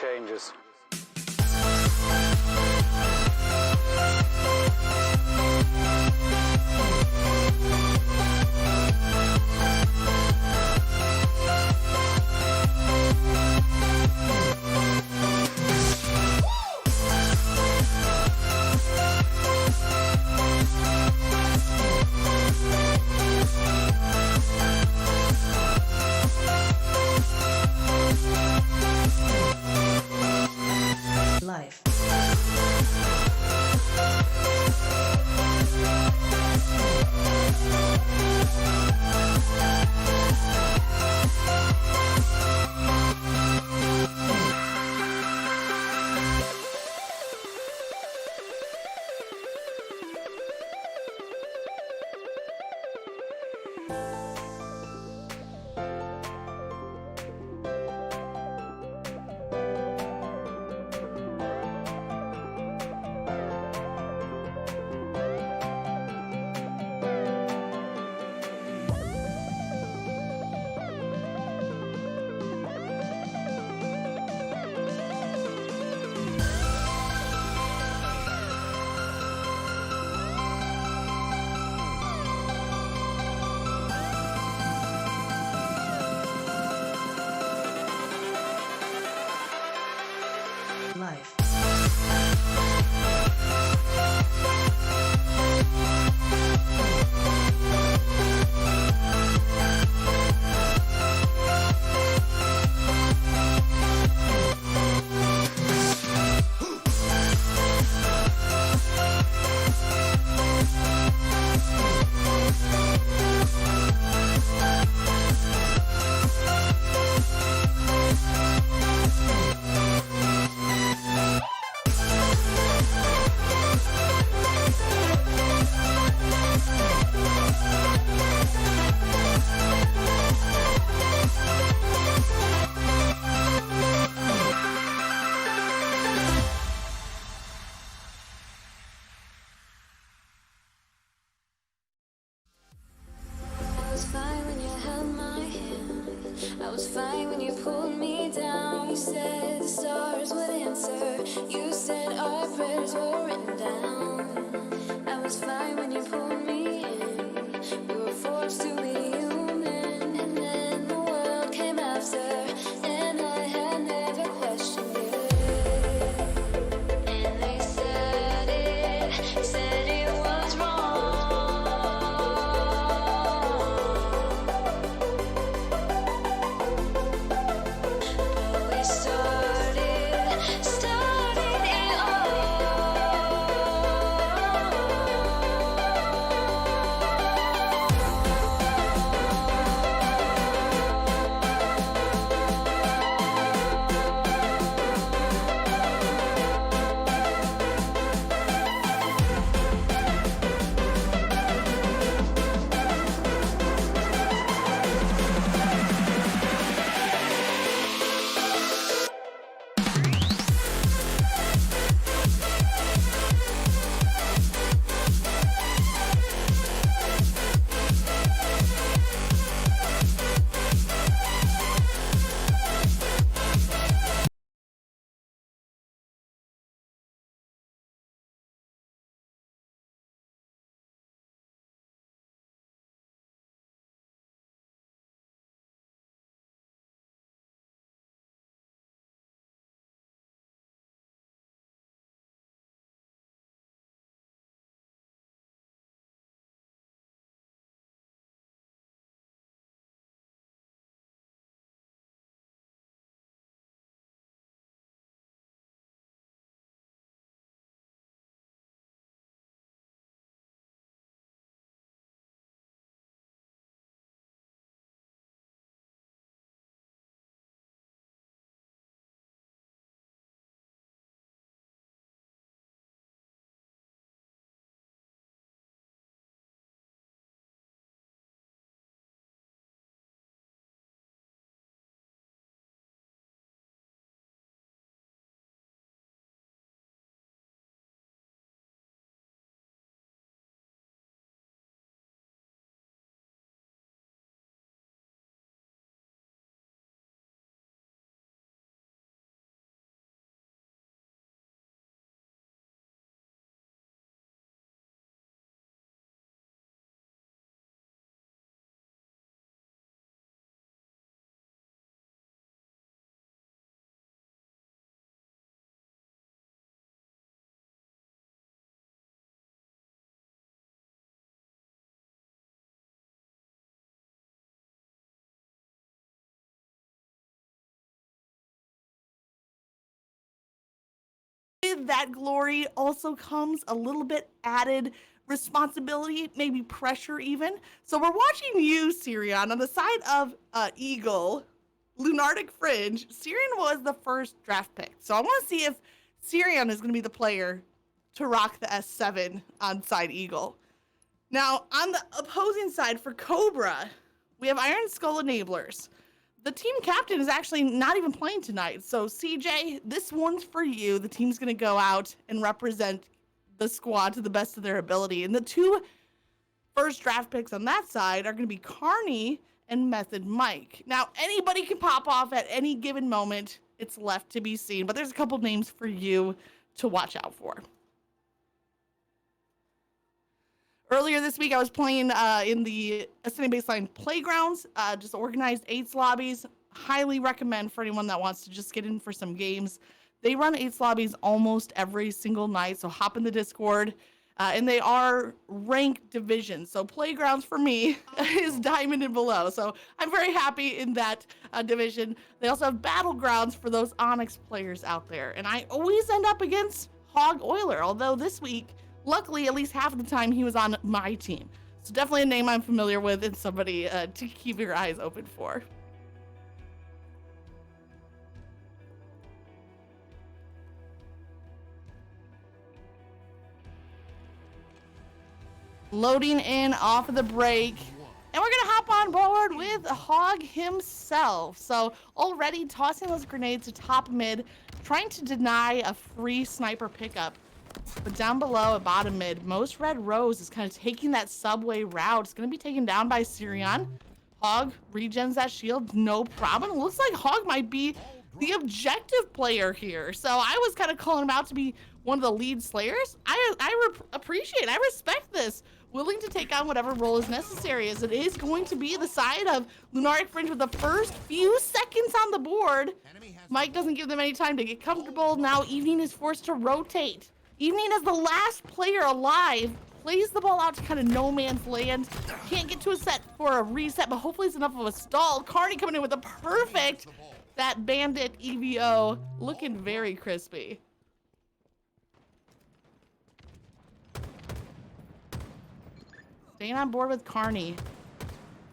changes. Life. Life. I was fine when you pulled me down. You said the stars would answer. You said our prayers were written down. I was fine when you pulled me in. We were forced to be human, and then the world came after, and I had never questioned it. And they said it was wrong. Started it all. with that glory also comes a little bit added responsibility, maybe pressure even. So we're watching you, Sirion, on the side of Eagle, Lunartic Fringe. Sirion was the first draft pick. So I want to see if Sirion is going to be the player to rock the S7 on side Eagle. Now, on the opposing side for Cobra, we have Iron Skull Enablers. The team captain is actually not even playing tonight. So CJ, this one's for you. The team's going to go out and represent the squad to the best of their ability. And the two first draft picks on that side are going to be Carney and Method Mike. Now, anybody can pop off at any given moment. It's left to be seen. But there's a couple names for you to watch out for. Earlier this week, I was playing in the Ascending Baseline Playgrounds, just organized 8s lobbies. Highly recommend for anyone that wants to just get in for some games. They run 8s lobbies almost every single night, so hop in the Discord. And they are ranked divisions. So Playgrounds for me is Diamond and below. So I'm very happy in that division. They also have Battlegrounds for those Onyx players out there. And I always end up against Hog Oiler, although this week, luckily, at least half of the time, he was on my team. So definitely a name I'm familiar with and somebody to keep your eyes open for. Loading in off of the break. And we're gonna hop on board with Hog himself. So already tossing those grenades to top mid, trying to deny a free sniper pickup. But down below at bottom mid, Most Red Rose is kind of taking that subway route. It's going to be taken down by Sirion. Hog regens that shield, no problem. It looks like Hog might be the objective player here. So I was kind of calling him out to be one of the lead slayers. I appreciate, I respect this. Willing to take on whatever role is necessary, as it is going to be the side of Lunartic Fringe with the first few seconds on the board. Mike doesn't give them any time to get comfortable. Now Evening is forced to rotate. Evening as the last player alive, plays the ball out to kind of no man's land. Can't get to a set for a reset, but hopefully it's enough of a stall. Carney coming in with a perfect, that bandit EVO looking very crispy. Staying on board with Carney.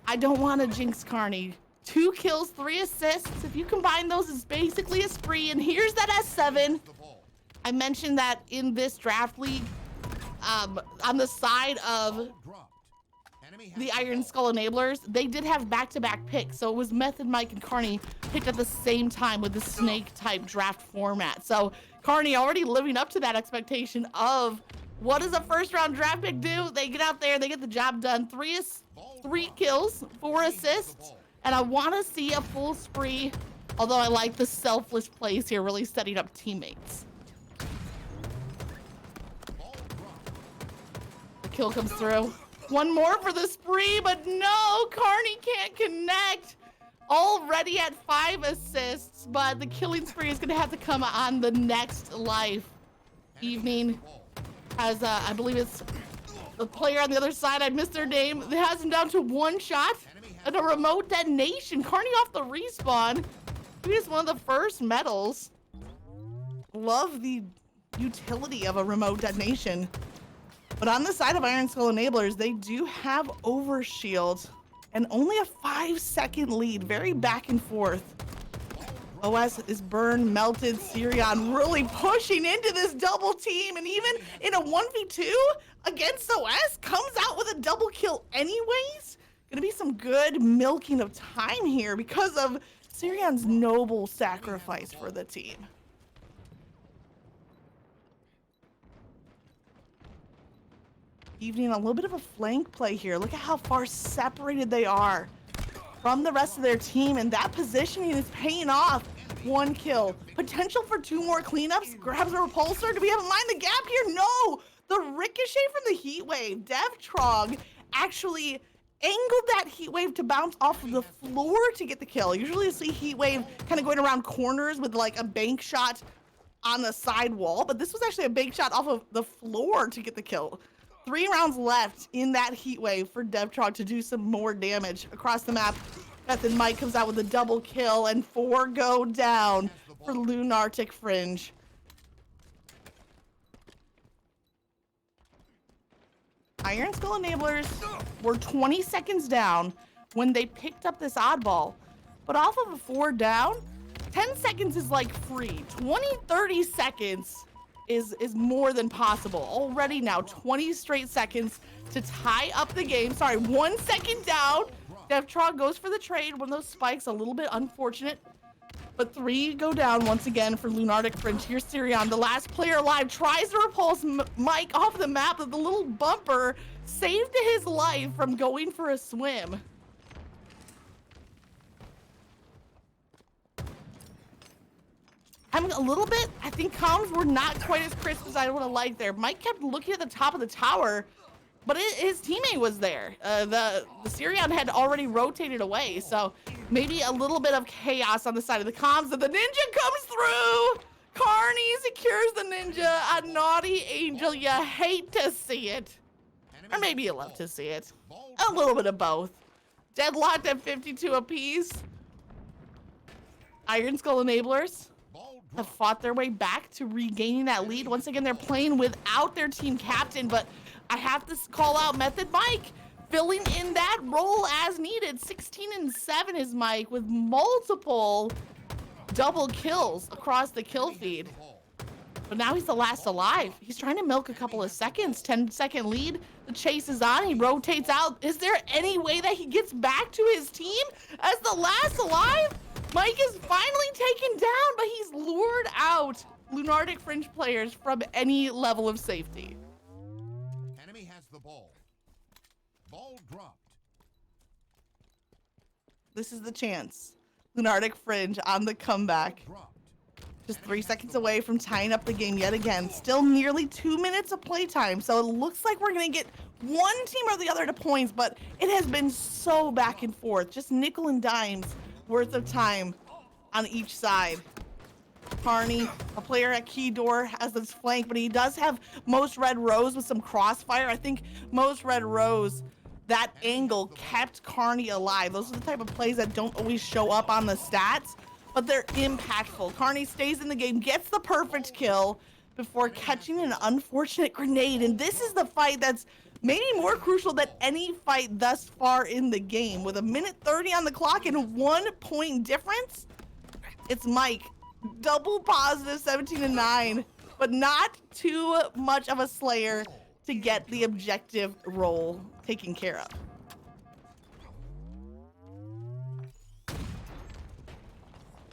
I don't want to jinx Carney. 2 kills, 3 assists. If you combine those, it's basically a spree. And here's that S7. I mentioned that in this draft league, on the side of the Iron Skull Enablers, they did have back-to-back picks. So it was Method Mike and Carney picked at the same time with the snake-type draft format. So Carney already living up to that expectation of what does a first-round draft pick do? They get out there, they get the job done. 3 kills, 4 assists, and I want to see a full spree, although I like the selfless plays here, really setting up teammates. Kill comes through. One more for the spree, but no, Carney can't connect. Already at 5 assists, but the killing spree is gonna have to come on the next life. Evening has, I believe it's the player on the other side, I missed their name, that has him down to 1 shot and a remote detonation. Carney off the respawn. He is one of the first medals. Love the utility of a remote detonation. But on the side of Iron Skull Enablers, they do have overshield and only a 5-second lead. Very back and forth. OS is burned, melted. Sirion really pushing into this double team. And even in a 1v2 against OS, comes out with a double kill anyways. Gonna be some good milking of time here because of Sirion's noble sacrifice for the team. Evening, a little bit of a flank play here. Look at how far separated they are from the rest of their team, and that positioning is paying off. 1 kill. Potential for 2 more cleanups. Grabs a repulsor. Do we have a mind the gap here? No! The ricochet from the heat wave. DevTrog actually angled that heat wave to bounce off of the floor to get the kill. Usually you see heat wave kind of going around corners with like a bank shot on the side wall, but this was actually a bank shot off of the floor to get the kill. 3 rounds left in that heat wave for DevTrog to do some more damage across the map. Method Mike comes out with a double kill, and 4 go down for Lunartic Fringe. Iron Skull Enablers were 20 seconds down when they picked up this oddball. But off of a 4 down, 10 seconds is like free. 20, 30 seconds is more than possible. Already now 20 straight seconds to tie up the game. Sorry, 1 second down. DevTron goes for the trade. One of those spikes, a little bit unfortunate. But 3 go down once again for Lunartic Fringe. Here's Sirion, the last player alive, tries to repulse Mike off the map, but the little bumper saved his life from going for a swim. Having a little bit, I think comms were not quite as crisp as I would have liked there. Mike kept looking at the top of the tower, but his teammate was there. The Sirion had already rotated away, so maybe a little bit of chaos on the side of the comms, and the ninja comes through! Carney secures the ninja, a naughty angel. You hate to see it. Or maybe you love to see it. A little bit of both. Deadlocked at 52 apiece. Iron Skull Enablers have fought their way back to regaining that lead. Once again, they're playing without their team captain, but I have to call out Method Mike, filling in that role as needed. 16-7 is Mike with multiple double kills across the kill feed. But now he's the last alive. He's trying to milk a couple of seconds. 10-second lead. The chase is on. He rotates out. Is there any way that he gets back to his team as the last alive? Mike is finally taken down, but he's lured out Lunartic Fringe players from any level of safety. Enemy has the ball. Ball dropped. This is the chance. Lunartic Fringe on the comeback. Dropped. Just 3 seconds away from tying up the game yet again. Still nearly 2 minutes of playtime, so it looks like we're gonna get one team or the other to points, but it has been so back and forth. Just nickel and dimes worth of time on each side. Carney, a player at key door, has this flank, but he does have Most Red Rose with some crossfire. I think Most Red Rose, that angle kept Carney alive. Those are the type of plays that don't always show up on the stats, but they're impactful. Carney stays in the game, gets the perfect kill before catching an unfortunate grenade. And this is the fight that's maybe more crucial than any fight thus far in the game. With a minute 30 on the clock and 1 point difference, it's Mike. Double positive, 17-9, but not too much of a slayer to get the objective role taken care of.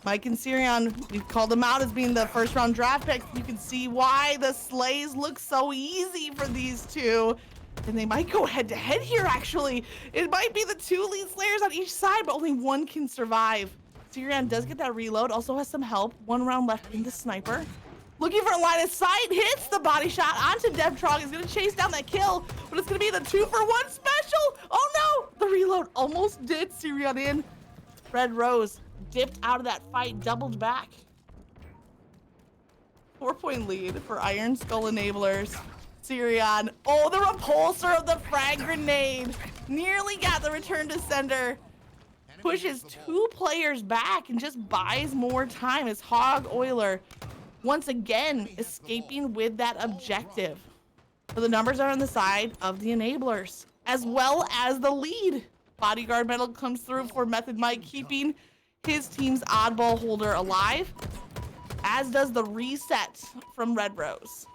Mike and Sirion, we've called them out as being the first round draft picks. You can see why the slays look so easy for these two. And they might go head to head here, actually. It might be the 2 lead slayers on each side, but only one can survive. Sirion does get that reload, also has some help. 1 round left in the sniper. Looking for a line of sight, hits the body shot onto DevTron. He's gonna chase down that kill, but it's gonna be the 2-for-1 special. Oh no, the reload almost did Sirion in. Red Rose dipped out of that fight, doubled back. 4-point lead for Iron Skull Enablers. Sirion, oh, the repulsor of the frag grenade. Nearly got the return to sender. Pushes 2 players back and just buys more time as Hog Oiler once again escaping with that objective. So the numbers are on the side of the Enablers, as well as the lead. Bodyguard medal comes through for Method Mike, keeping his team's oddball holder alive, as does the reset from Red Rose.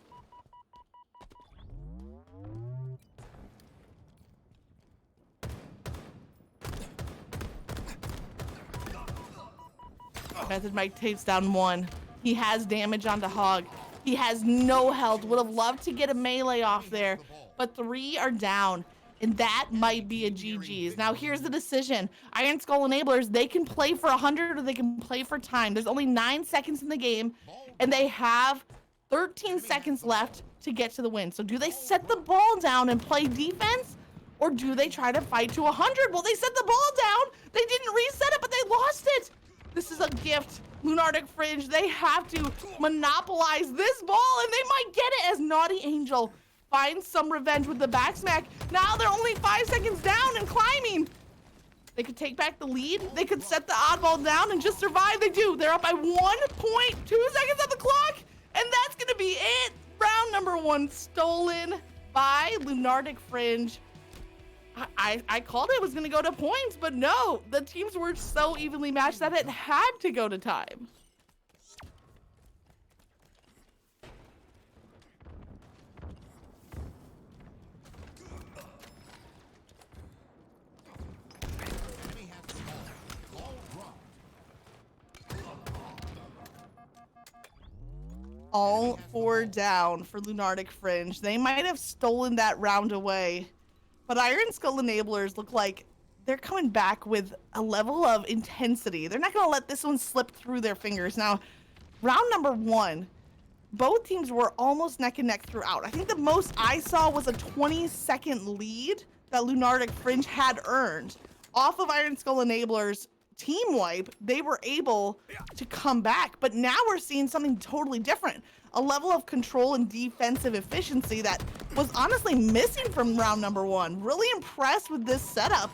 Method Mike takes down 1. He has damage onto Hog. He has no health. Would have loved to get a melee off there, but 3 are down, and that might be a GG's. Now here's the decision. Iron Skull Enablers, they can play for 100 or they can play for time. There's only 9 seconds in the game, and they have 13 seconds left to get to the win. So do they set the ball down and play defense, or do they try to fight to 100? Well, they set the ball down. They didn't reset it, but they lost it. This is a gift. Lunartic Fringe, they have to monopolize this ball, and they might get it as Naughty Angel finds some revenge with the backsmack. Now they're only 5 seconds down and climbing. They could take back the lead. They could set the oddball down and just survive. They do. They're up by 1.2 seconds on the clock, and that's gonna be it. Round number 1 stolen. by Lunartic Fringe. I called it was going to go to points, but no, the teams were so evenly matched that it had to go to time. Enemy has the ball. Ball dropped. All 4 down for Lunartic Fringe. They might have stolen that round away, but Iron Skull Enablers look like they're coming back with a level of intensity. They're not going to let this one slip through their fingers. Now, round number 1, both teams were almost neck and neck throughout. I think the most I saw was a 20-second lead that Lunartic Fringe had earned. Off of Iron Skull Enablers' team wipe, they were able to come back, but now we're seeing something totally different. A level of control and defensive efficiency that was honestly missing from round number 1. Really impressed with this setup.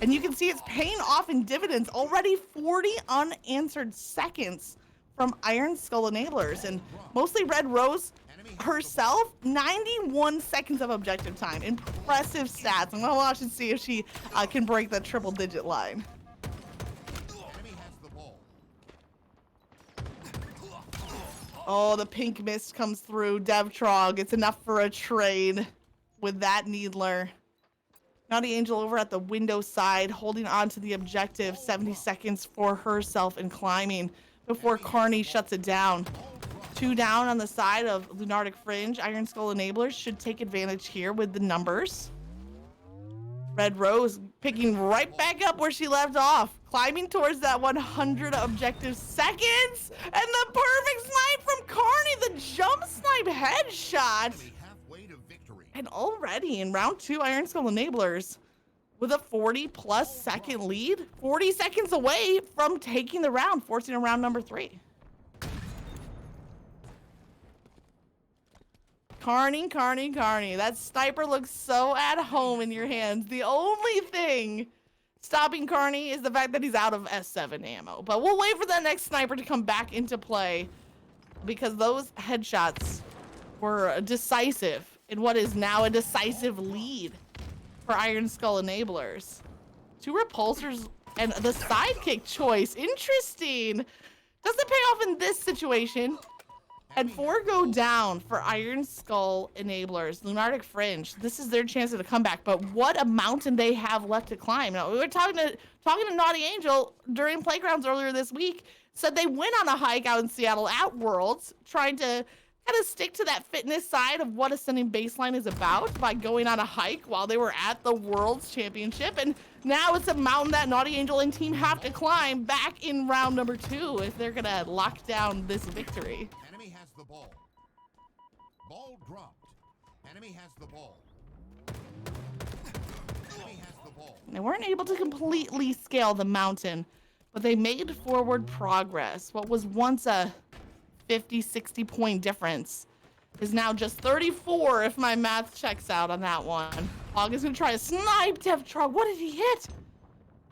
And you can see it's paying off in dividends. Already 40 unanswered seconds from Iron Skull Enablers. And mostly Red Rose herself, 91 seconds of objective time. Impressive stats. I'm gonna watch and see if she can break the triple-digit line. Enemy has the ball. Oh, the pink mist comes through. Devtrog, it's enough for a trade with that Needler. Naughty Angel over at the window side, holding on to the objective. 70 seconds for herself and climbing before Carney shuts it down. 2 down on the side of Lunartic Fringe. Iron Skull Enablers should take advantage here with the numbers. Red Rose picking right back up where she left off, climbing towards that 100 objective seconds, and the perfect snipe from Carney, the jump snipe headshot. Enemy halfway to victory. And already in round 2, Iron Skull Enablers with a 40+ second lead, 40 seconds away from taking the round, forcing a round number 3. Carney. That sniper looks so at home in your hands. The only thing stopping Carney is the fact that he's out of S7 ammo. But we'll wait for that next sniper to come back into play, because those headshots were decisive in what is now a decisive lead for Iron Skull Enablers. 2 repulsors and the sidekick choice. Interesting. Doesn't pay off in this situation. And 4 go down for Iron Skull Enablers. Lunartic Fringe, this is their chance to come back, but what a mountain they have left to climb. Now, we were talking to Naughty Angel during Playgrounds earlier this week, said they went on a hike out in Seattle at Worlds, trying to kind of stick to that fitness side of what Ascending Baseline is about by going on a hike while they were at the Worlds Championship. And now it's a mountain that Naughty Angel and team have to climb back in round number 2 if they're gonna lock down this victory. Enemy has the ball. Ball dropped. Enemy has the ball. Enemy has the ball. They weren't able to completely scale the mountain, but they made forward progress. What was once a 50, 60 point difference is now just 34 if my math checks out on that one. Hog is gonna try to snipe Devtrog. What did he hit?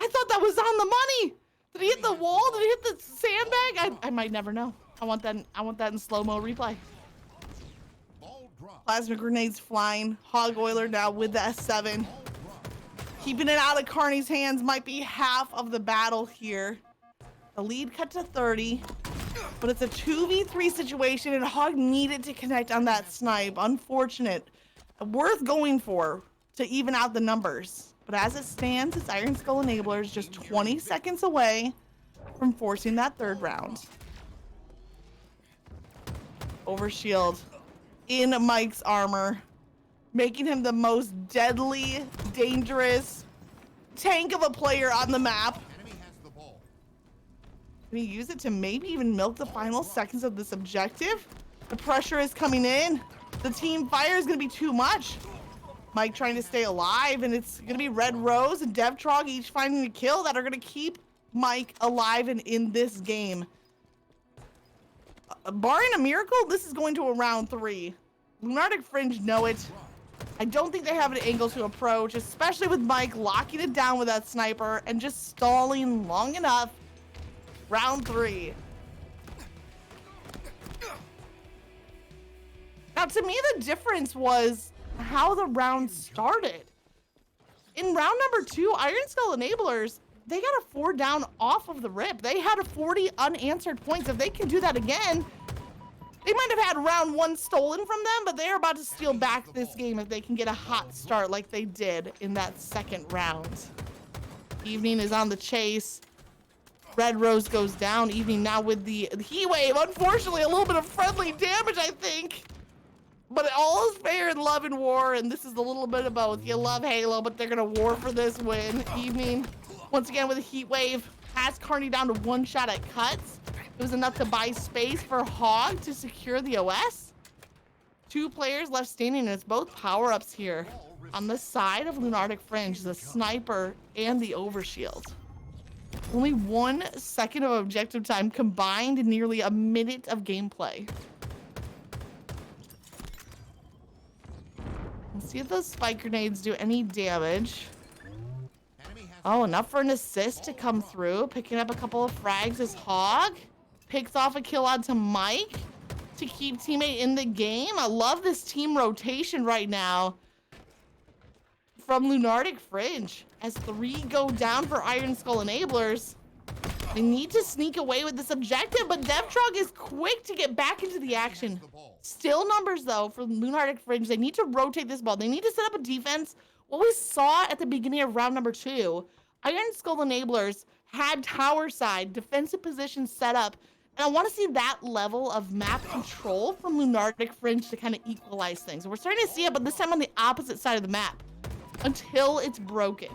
I thought that was on the money. Did he hit the wall? Did he hit the sandbag? I might never know. I want that in slow-mo replay. Ball dropped. Plasma grenades flying. Hog Oiler now with the S7. Ball dropped. Keeping it out of Carney's hands might be half of the battle here. The lead cut to 30, but it's a 2v3 situation, and Hog needed to connect on that snipe. Unfortunate. Worth going for to even out the numbers. But as it stands, it's Iron Skull Enablers just 20 seconds away from forcing that 3rd round. Overshield in Mike's armor, making him the most deadly, dangerous tank of a player on the map. Enemy has the ball. Can he use it to maybe even milk the final seconds of this objective? The pressure is coming in. The team fire is going to be too much. Mike trying to stay alive, and it's going to be Red Rose and Devtrog each finding a kill that are going to keep Mike alive and in this game. Barring a miracle, this is going to a round 3. Lunartic Fringe know it. I don't think they have an angle to approach, especially with Mike locking it down with that sniper and just stalling long enough. Round 3. Now, to me, the difference was how the round started. In round number 2, Iron Skull Enablers, they got a 4 down off of the rip. They had a 40 unanswered points. If they can do that again, they might have had round 1 stolen from them, but they're about to steal back this game if they can get a hot start like they did in that second round. Evening is on the chase. Red Rose goes down. Evening now with the heat wave. Unfortunately, a little bit of friendly damage, I think. But all is fair in love and war, and this is a little bit of both. You love Halo, but they're gonna war for this win. Evening, once again with a heat wave, has Carney down to 1 shot at cuts. It was enough to buy space for Hog to secure the OS. 2 players left standing, and it's both power-ups here. On the side of Lunartic Fringe, the sniper and the overshield. Only 1 second of objective time combined in nearly a minute of gameplay. Let's see if those spike grenades do any damage. Oh, enough for an assist to come through. Picking up a couple of frags as Hog picks off a kill onto Mike to keep teammate in the game. I love this team rotation right now from Lunartic Fringe. As 3 go down for Iron Skull Enablers, they need to sneak away with this objective, but DevTrog is quick to get back into the action. Still numbers though for Lunartic Fringe. They need to rotate this ball. They need to set up a defense. What we saw at the beginning of round number 2, Iron Skull Enablers had tower side defensive positions set up, and I want to see that level of map control from Lunartic Fringe to kind of equalize things. We're starting to see it, but this time on the opposite side of the map until it's broken.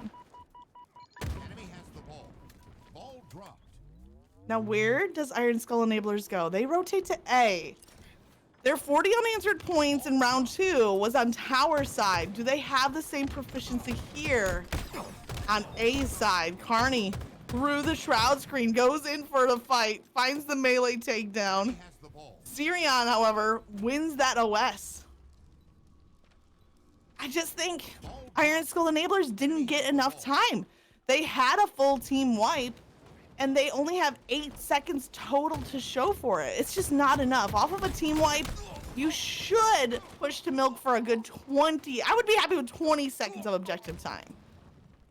Enemy has the ball. Ball dropped. Now, where does Iron Skull Enablers go? They rotate to A. Their 40 unanswered points in round 2 was on tower side. Do they have the same proficiency here on A side? Carney through the shroud screen goes in for the fight, finds the melee takedown. He has the ball. Sirion, however, wins that OS. I just think Iron Skull Enablers didn't get enough time. They had a full team wipe, and they only have 8 seconds total to show for it. It's just not enough. Off of a team wipe, you should push to milk for a good 20. I would be happy with 20 seconds of objective time.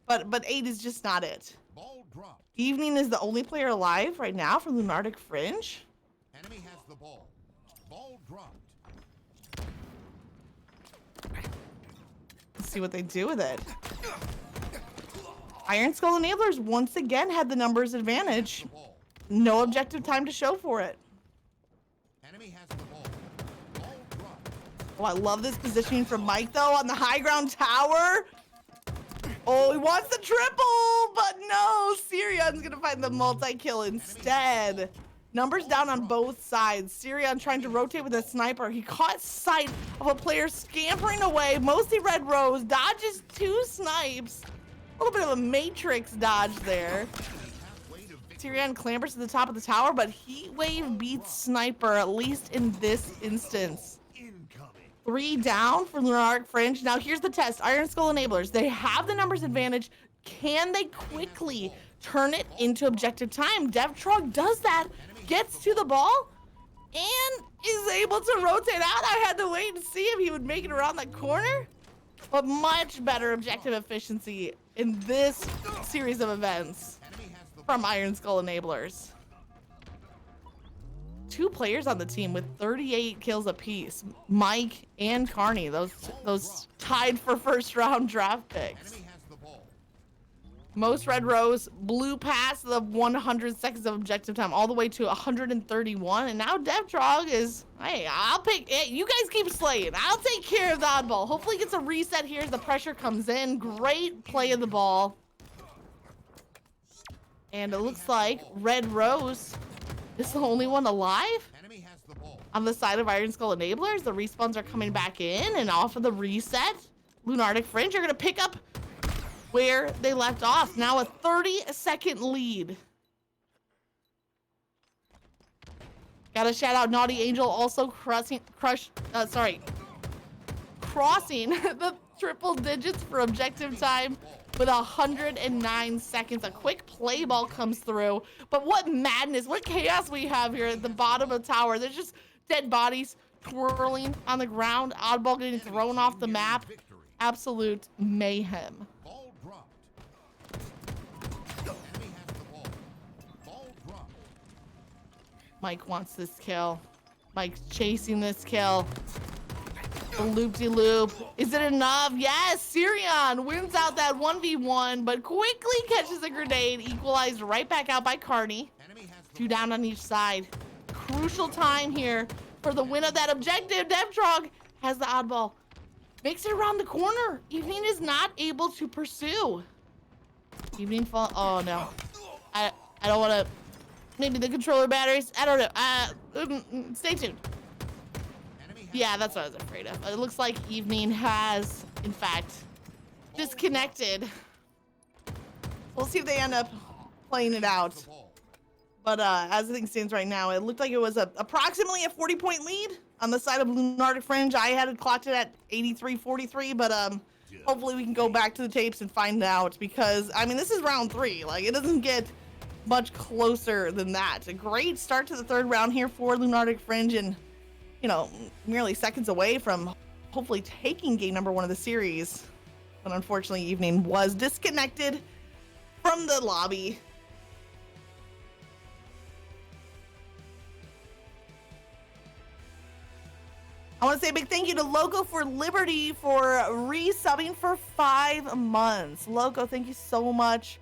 But 8 is just not it. Ball dropped. Evening is the only player alive right now for Lunartic Fringe. Enemy has the ball. Ball dropped. Let's see what they do with it. Iron Skull Enablers once again had the numbers advantage. The ball. No objective time to show for it. Enemy has the ball. Ball dropped. Oh, I love this positioning from Mike, though, on the high ground tower. Oh, he wants the triple, but no. Sirion's going to find the multi-kill instead. Numbers down on both sides. Sirion trying to rotate with a sniper. He caught sight of a player scampering away. Mostly Red Rose. Dodges 2 snipes. A little bit of a matrix dodge there. Sirion clambers to the top of the tower, but Heat Wave beats Sniper, at least in this instance. 3 down for Lunartic Fringe. Now here's the test. Iron Skull Enablers, they have the numbers advantage. Can they quickly turn it into objective time? DevTrog does that, gets to the ball, and is able to rotate out. I had to wait and see if he would make it around that corner. But much better objective efficiency in this series of events from Iron Skull Enablers. 2 players on the team with 38 kills apiece. Mike and Carney, those tied for first round draft picks. Enemy has the ball. Most Red Rose blew past the 100 seconds of objective time all the way to 131, and now DevTrog is, hey, I'll pick it. You guys keep slaying. I'll take care of the oddball. Hopefully gets a reset here as the pressure comes in. Great play of the ball. And it looks like Red Rose is the only one alive. Enemy has the ball. On the side of Iron Skull Enablers, the respawns are coming back in, and off of the reset, Lunartic Fringe are going to pick up where they left off. Now a 30-second lead. Gotta shout out Naughty Angel, also crossing the triple digits for objective time with 109 seconds. A quick play ball comes through, but what madness, what chaos we have here at the bottom of the tower. There's just dead bodies. twirling on the ground. Oddball getting Enemy thrown team off the getting map. victory. Absolute mayhem. Ball dropped. Enemy has the ball. Ball dropped. Mike wants this kill. Mike's chasing this kill. The loop-de-loop. Is it enough? Yes, Sirion wins out that 1v1, but quickly catches a grenade, equalized right back out by Carney. Enemy has the 2 ball. down on each side. Crucial time here for the win of that objective. Devtrog has the oddball. Makes it around the corner. Evening is not able to pursue. Evening fall. Oh no. I don't want to. Maybe the controller batteries. I don't know. Stay tuned. Enemy has Yeah, that's what I was afraid of. It looks like Evening has, in fact, disconnected. We'll see if they end up playing it out. the ball. But as the thing stands right now, it looked like it was approximately a 40-point lead on the side of Lunartic Fringe. I had it clocked it at 83-43, but hopefully we can go back to the tapes and find out, because, I mean, this is round 3. Like, it doesn't get much closer than that. A great start to the 3rd round here for Lunartic Fringe, and, you know, merely seconds away from hopefully taking game number 1 of the series. But unfortunately, Evening was disconnected from the lobby. I want to say a big thank you to Loco for Liberty for resubbing for 5 months. Loco, thank you so much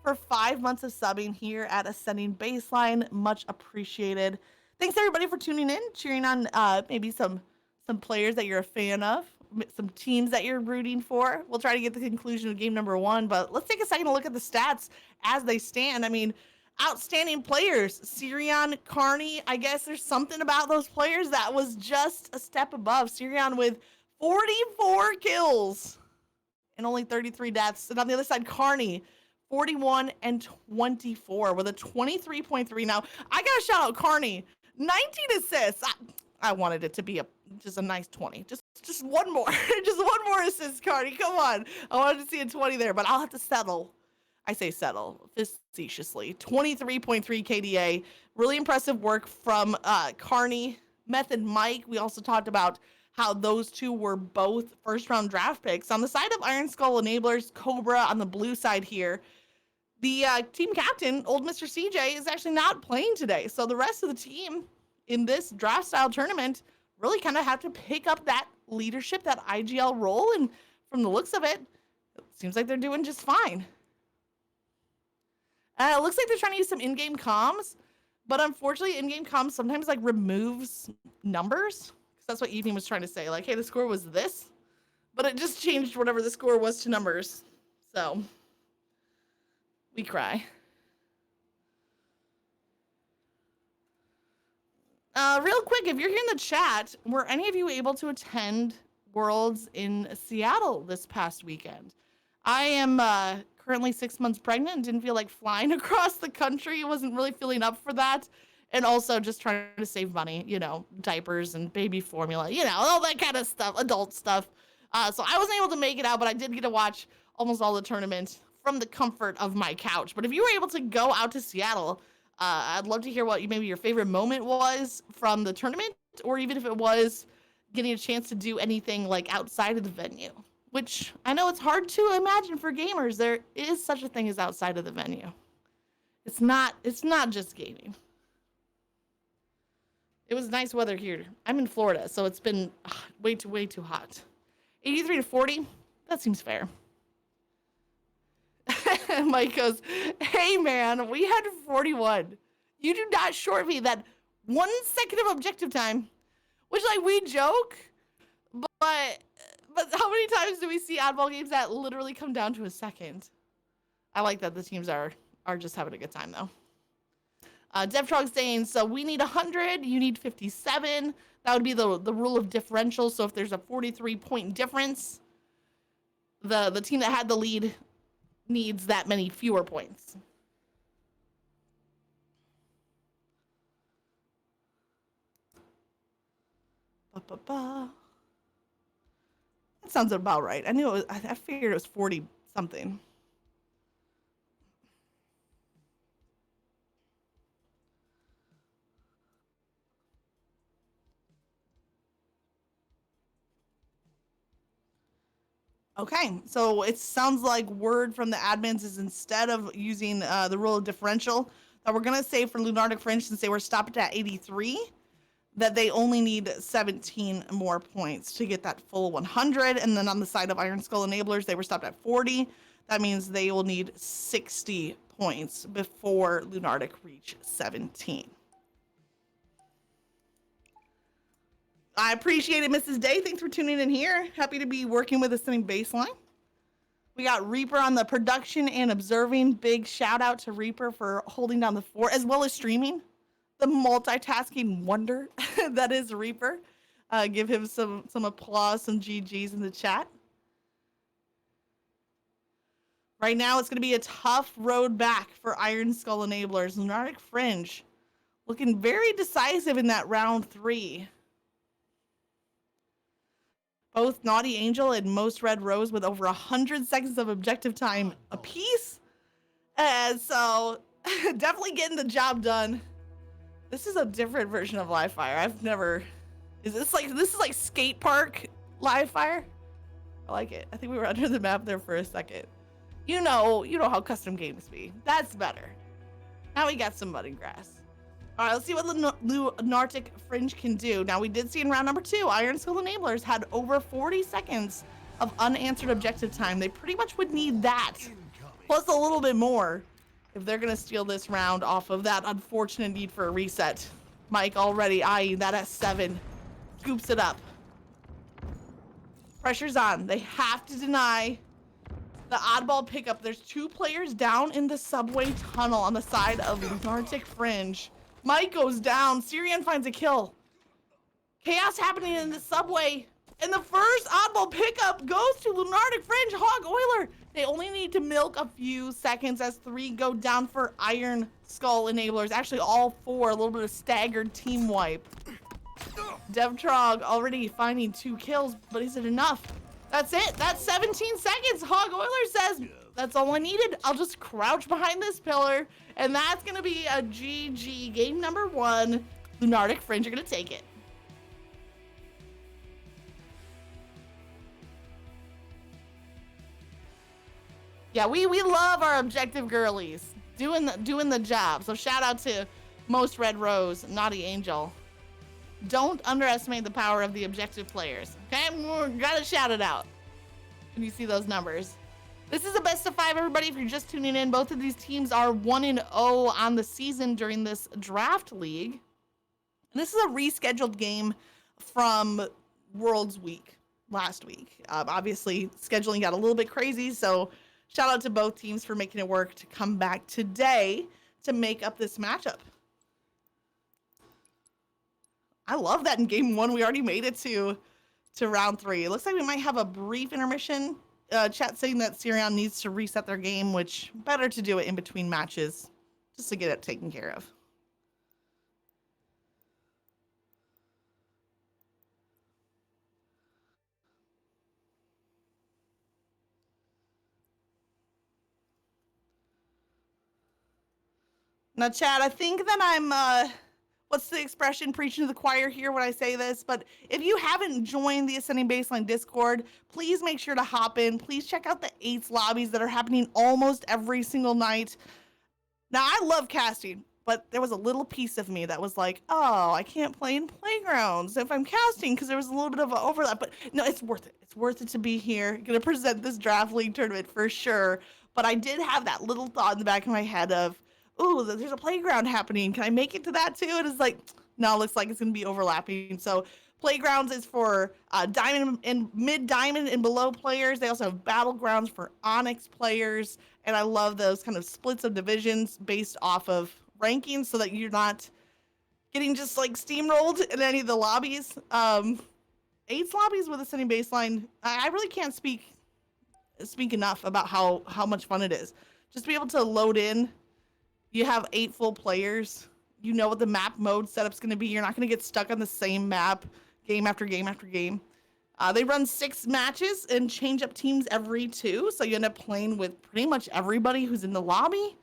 for 5 months of subbing here at Ascending Baseline. Much appreciated. Thanks everybody for tuning in, cheering on maybe some players that you're a fan of, some teams that you're rooting for. We'll try to get the conclusion of game number 1, but let's take a second to look at the stats as they stand. I mean, outstanding players. Sirion, Carney, I guess there's something about those players that was just a step above. Sirion with 44 kills and only 33 deaths. And on the other side, Carney, 41 and 24 with a 23.3. Now, I got to shout out Carney, 19 assists. I wanted it to be just a nice 20. Just one more. Just one more assist, Carney. Come on. I wanted to see a 20 there, but I'll have to settle. I say settle facetiously. 23.3 KDA. Really impressive work from Carney, Method Mike. We also talked about how those two were both first-round draft picks. On the side of Iron Skull Enablers, Cobra on the blue side here, the team captain, old Mr. CJ, is actually not playing today. So the rest of the team in this draft-style tournament really kind of have to pick up that leadership, that IGL role. And from the looks of it, it seems like they're doing just fine. It looks like they're trying to use some in-game comms, but unfortunately, in-game comms sometimes like removes numbers. Because that's what Evening was trying to say. Like, hey, the score was this, but it just changed whatever the score was to numbers. So, we cry. Real quick, if you're here in the chat, were any of you able to attend Worlds in Seattle this past weekend? I am currently 6 months pregnant and didn't feel like flying across the country. Wasn't really feeling up for that. And also just trying to save money, you know, diapers and baby formula, you know, all that kind of stuff, adult stuff. So I wasn't able to make it out, but I did get to watch almost all the tournament from the comfort of my couch. But if you were able to go out to Seattle, I'd love to hear what maybe your favorite moment was from the tournament, or even if it was getting a chance to do anything like outside of the venue. Which I know it's hard to imagine for gamers. There is such a thing as outside of the venue. It's not just gaming. It was nice weather here. I'm in Florida, so it's been way too hot. 83 to 40, that seems fair. Mike goes, hey man, we had 41. You do not short me that 1 second of objective time, which like we joke, but how many times do we see oddball games that literally come down to a second? I like that the teams are just having a good time, though. Devtrog saying, so we need 100, you need 57. That would be the rule of differential. So if there's a 43-point difference, the team that had the lead needs that many fewer points. That sounds about right. I knew it was, I figured it was 40 something. Okay, so it sounds like word from the admins is instead of using the rule of differential, that we're gonna say for Lunartic Fringe, since they were stopped at 83, that they only need 17 more points to get that full 100. And then on the side of Iron Skull Enablers, they were stopped at 40. That means they will need 60 points before Lunartic reach 17. I appreciate it, Mrs. Day. Thanks for tuning in here. Happy to be working with Ascending Baseline. We got Reaper on the production and observing. Big shout out to Reaper for holding down the fort, as well as streaming. The multitasking wonder that is Reaper. Give him some applause, some GGs in the chat. Right now, it's going to be a tough road back for Iron Skull Enablers. Lunartic Fringe looking very decisive in that round 3. Both Naughty Angel and Most Red Rose with over 100 seconds of objective time apiece. And so, definitely getting the job done. This is a different version of live fire. I've never... this is like skate park live fire? I like it. I think we were under the map there for a second. You know how custom games be. That's better. Now we got some budding grass. All right, let's see what Lunartic Fringe can do. Now, we did see in round number 2, Iron Skull Enablers had over 40 seconds of unanswered objective time. They pretty much would need that, plus a little bit more, if they're going to steal this round off of that unfortunate need for a reset. Mike already eyeing that at 7. Scoops it up. Pressure's on. They have to deny the oddball pickup. There's 2 players down in the subway tunnel on the side of Lunartic Fringe. Mike goes down. Syrian finds a kill. Chaos happening in the subway. And the first oddball pickup goes to Lunartic Fringe. Hog Oiler. They only need to milk a few seconds as 3 go down for Iron Skull Enablers. Actually, all 4. A little bit of staggered team wipe. Devtrog already finding 2 kills, but is it enough? That's it. That's 17 seconds. Hog Oiler says, that's all I needed. I'll just crouch behind this pillar. And that's going to be a GG. Game number 1. Lunartic Fringe are going to take it. Yeah, we love our objective girlies doing the job. So shout out to Most Red Rose, Naughty Angel. Don't underestimate the power of the objective players. Okay, gotta shout it out when you see those numbers. This is a best of 5, everybody. If you're just tuning in, both of these teams are 1-0 on the season during this draft league. This is a rescheduled game from Worlds Week last week. Obviously, scheduling got a little bit crazy, so shout out to both teams for making it work to come back today to make up this matchup. I love that in game 1, we already made it to round 3. It looks like we might have a brief intermission. Chat saying that Syrian needs to reset their game, which better to do it in between matches just to get it taken care of. Now, Chad, I think that I'm, what's the expression, preaching to the choir here when I say this, but if you haven't joined the Ascending Baseline Discord, please make sure to hop in. Please check out the 8s lobbies that are happening almost every single night. Now, I love casting, but there was a little piece of me that was like, oh, I can't play in Playgrounds if I'm casting, because there was a little bit of an overlap, but no, it's worth it. It's worth it to be here. Gonna present this draft league tournament for sure, but I did have that little thought in the back of my head of, ooh, there's a playground happening. Can I make it to that too? And it's like, no, it looks like it's going to be overlapping. So Playgrounds is for diamond and mid-diamond and below players. They also have Battlegrounds for Onyx players. And I love those kind of splits of divisions based off of rankings so that you're not getting just like steamrolled in any of the lobbies. 8's lobbies with Ascending Baseline, I really can't speak enough about how much fun it is. Just to be able to load in. You have 8 full players. You know what the map mode setup's going to be. You're not going to get stuck on the same map game after game after game. They run 6 matches and change up teams every 2. So you end up playing with pretty much everybody who's in the lobby.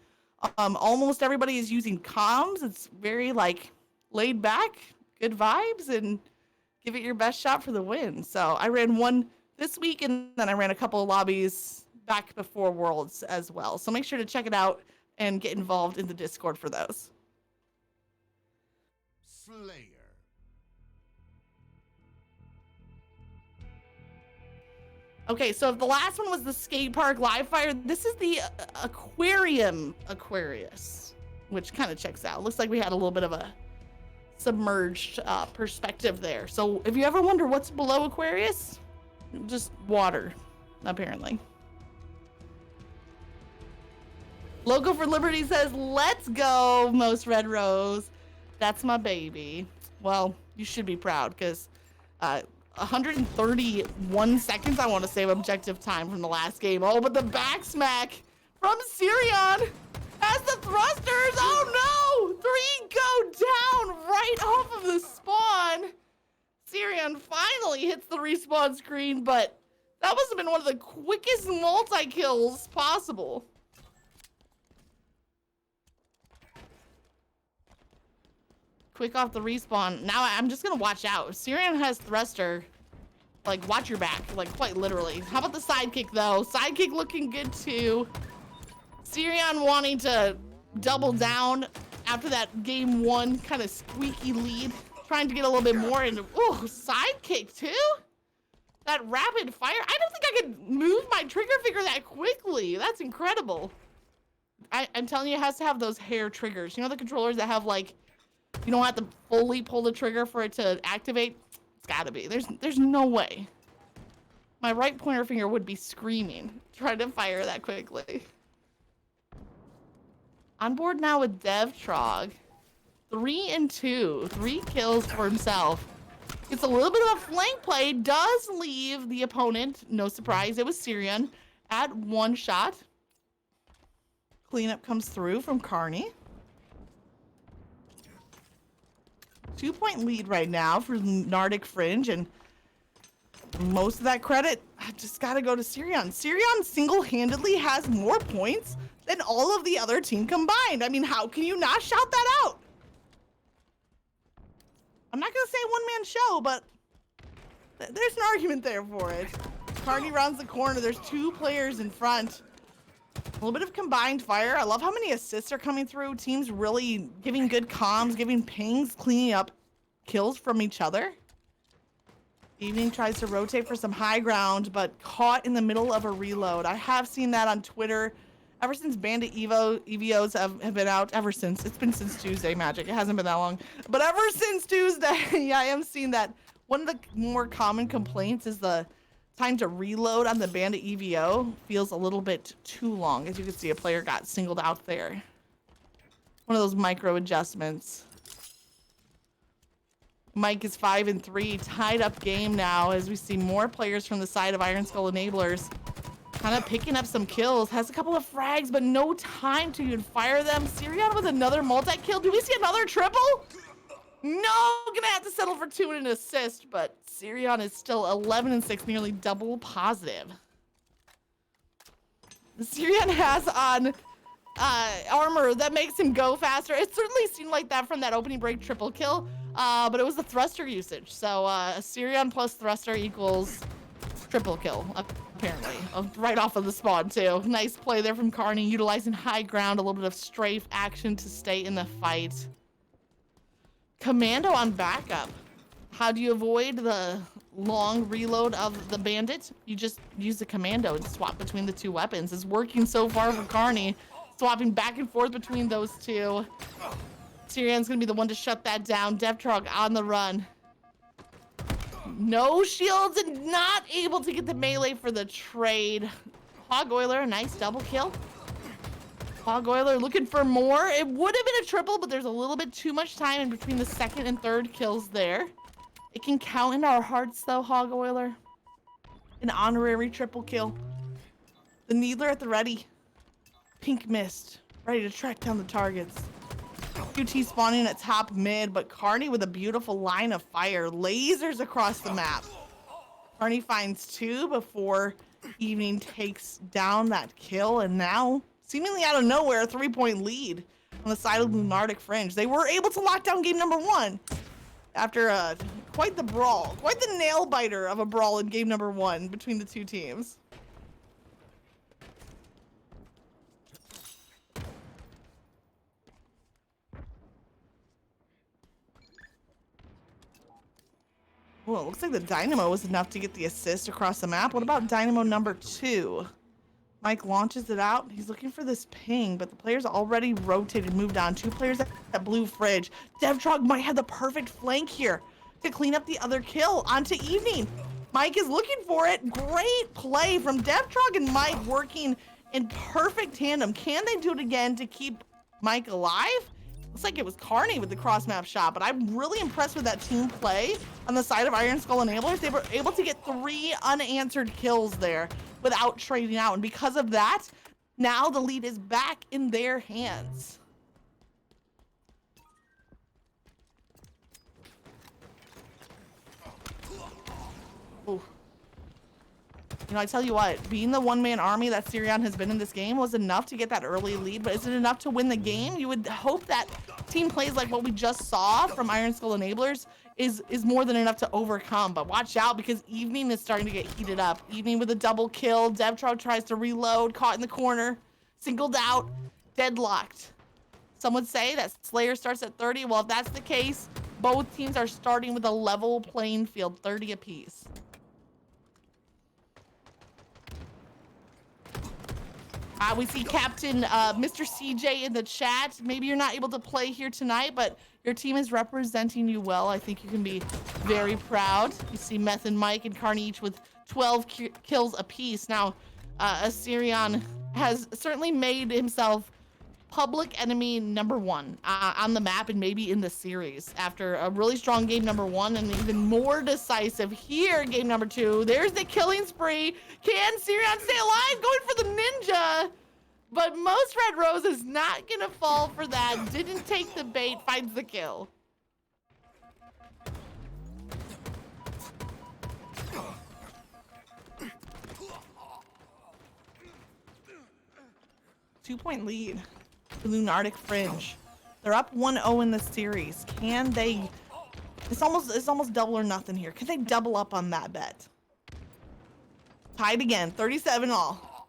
Almost everybody is using comms. It's very like laid back, good vibes, and give it your best shot for the win. So I ran one this week, and then I ran a couple of lobbies back before Worlds as well. So make sure to check it out and get involved in the Discord for those. Slayer. Okay, so if the last one was the skate park live fire, this is the aquarium Aquarius, which kind of checks out. Looks like we had a little bit of a submerged perspective there. So if you ever wonder what's below Aquarius, just water, apparently. Logo for Liberty says, let's go, Most Red Rose. That's my baby. Well, you should be proud because 131 seconds, I want to save objective time from the last game. Oh, but the back smack from Sirion has the thrusters. Oh no! 3 go down right off of the spawn. Sirion finally hits the respawn screen, but that must have been one of the quickest multi-kills possible. Quick off the respawn. Now I'm just gonna watch out. If Sirion has thruster, like watch your back, like quite literally. How about the sidekick though? Sidekick looking good too. Sirion wanting to double down after that game 1 kind of squeaky lead. Trying to get a little bit more into, ooh, sidekick too? That rapid fire. I don't think I could move my trigger finger that quickly. That's incredible. I'm telling you, it has to have those hair triggers. You know the controllers that have like, you don't have to fully pull the trigger for it to activate? It's gotta be. There's no way. My right pointer finger would be screaming trying to fire that quickly. On board now with DevTrog. 3 and 2. 3 kills for himself. It's a little bit of a flank play. Does leave the opponent, no surprise, it was Sirion, at 1 shot. Cleanup comes through from Carney. 2-point lead right now for Lunartic Fringe, and most of that credit, I just gotta go to Sirion. Sirion single-handedly has more points than all of the other team combined. I mean, how can you not shout that out? I'm not gonna say one-man show, but there's an argument there for it. Carney rounds the corner. There's 2 players in front. A little bit of combined fire. I love how many assists are coming through. Teams really giving good comms, giving pings, cleaning up kills from each other. Evening tries to rotate for some high ground, but caught in the middle of a reload. I have seen that on Twitter ever since Bandit EVOs have been out. Ever since. It's been since Tuesday, Magic. It hasn't been that long. But ever since Tuesday, yeah, I am seeing that. One of the more common complaints is the time to reload on the Bandit EVO feels a little bit too long. As you can see, a player got singled out there. One of those micro adjustments. Mike is 5 and 3, tied up game now as we see more players from the side of Iron Skull Enablers kind of picking up some kills. Has a couple of frags, but no time to even fire them. Sirion with another multi-kill. Do we see another triple? No, gonna have to settle for 2 and an assist, but Sirion is still 11 and 6, nearly double positive. Sirion has on armor that makes him go faster. It certainly seemed like that from that opening break triple kill, but it was the thruster usage. So Sirion plus thruster equals triple kill, apparently. Right off of the spawn, too. Nice play there from Carney, utilizing high ground, a little bit of strafe action to stay in the fight. Commando on backup. How do you avoid the long reload of the bandit? You just use the commando and swap between the 2 weapons. It's working so far for Carney. Swapping back and forth between those 2. Sirion's gonna be the one to shut that down. DevTrog on the run. No shields and not able to get the melee for the trade. Hog Oiler, a nice double kill. Hog Oiler looking for more. It would have been a triple, but there's a little bit too much time in between the 2nd and 3rd kills there. It can count in our hearts though, Hog Oiler. An honorary triple kill. The Needler at the ready. Pink Mist, ready to track down the targets. QT spawning at top mid, but Carney with a beautiful line of fire. Lasers across the map. Carney finds 2 before Evening takes down that kill, and now, seemingly out of nowhere, a 3-point lead on the side of Lunartic Fringe. They were able to lock down game number 1 after a quite the brawl. Quite the nail biter of a brawl in game number 1 between the two teams. Well, it looks like the Dynamo was enough to get the assist across the map. What about Dynamo number 2? Mike launches it out. He's looking for this ping, but the players already rotated, moved on. 2 players at blue Fridge. Devtrog might have the perfect flank here to clean up the other kill onto Evening. Mike is looking for it. Great play from Devtrog and Mike working in perfect tandem. Can they do it again to keep Mike alive? Looks like it was Carney with the cross map shot, but I'm really impressed with that team play on the side of Iron Skull Enablers. They were able to get 3 unanswered kills there without trading out. And because of that, now the lead is back in their hands. Ooh. You know, I tell you what, being the one-man army that Sirion has been in this game was enough to get that early lead, but is it enough to win the game? You would hope that team plays like what we just saw from Iron Skull Enablers is more than enough to overcome, but watch out because Evening is starting to get heated up. Evening with a double kill. Devtrog tries to reload, caught in the corner, singled out, deadlocked. Some would say that Slayer starts at 30. Well, if that's the case, both teams are starting with a level playing field, 30 apiece. We see Captain Mr. CJ in the chat. Maybe you're not able to play here tonight, but your team is representing you well. I think you can be very proud. You see Meth and Mike and Carney each with 12 kills apiece. Now, Assyrion has certainly made himself public enemy number 1 on the map and maybe in the series after a really strong game number 1 and even more decisive here game number 2. There's the killing spree. Can Sirion stay alive? Going for the ninja, but most Red Rose is not gonna fall for that. Didn't take the bait, finds the kill. Two-point lead for Lunartic Fringe. They're up 1-0 in the series. Can they? It's almost double or nothing here. Can they double up on that bet? Tied again, 37 all.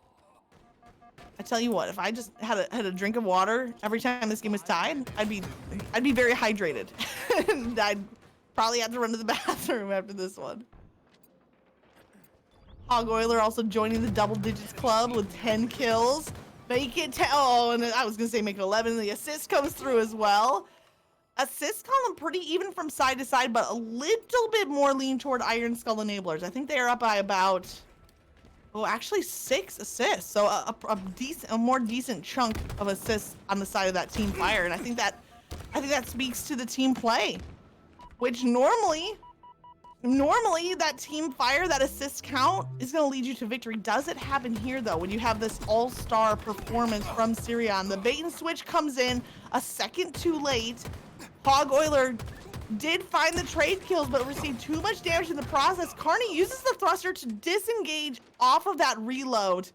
I tell you what, if I just had a drink of water every time this game was tied, I'd be very hydrated. And I'd probably have to run to the bathroom after this one. Hog Oiler also joining the double digits club with 10 kills. Make it 10. Oh, and I was gonna say make it 11. The assist comes through as well. Assist column pretty even from side to side, but a little bit more lean toward Iron Skull Enablers. I think they are up by about, oh, actually 6 assists. So a more decent chunk of assists on the side of that team fire. And I think that speaks to the team play, which normally that team fire, that assist count is going to lead you to victory. Does it happen here though when you have this all-star performance from Sirion? The bait and switch comes in a second too late. Hog Oiler did find the trade kills but received too much damage in the process. Carney uses the thruster to disengage off of that reload.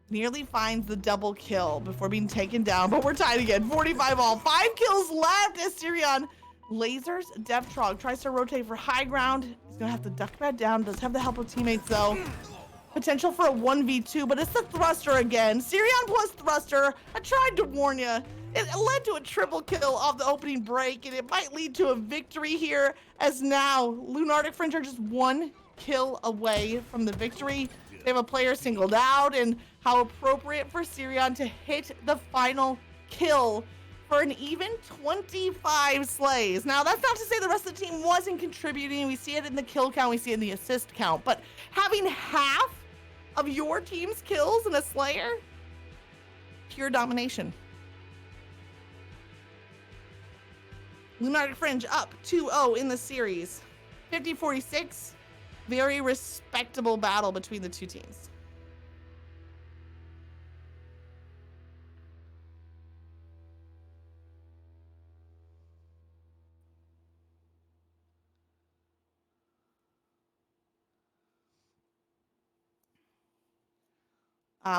Nearly finds the double kill before being taken down, but we're tied again, 45 all. 5 kills left as Sirion lasers. Devtrog tries to rotate for high ground. He's gonna have to duck back down. Does have the help of teammates though. Potential for a 1v2, but it's the thruster again. Sirion plus thruster. I tried to warn you. It led to a triple kill off the opening break, and it might lead to a victory here, as now Lunartic Fringe are just 1 kill away from the victory. They have a player singled out, and how appropriate for Sirion to hit the final kill for an even 25 slays. Now, that's not to say the rest of the team wasn't contributing. We see it in the kill count, we see it in the assist count, but having half of your team's kills in a slayer, pure domination. Lunartic Fringe up 2-0 in the series. 50-46, very respectable battle between the two teams.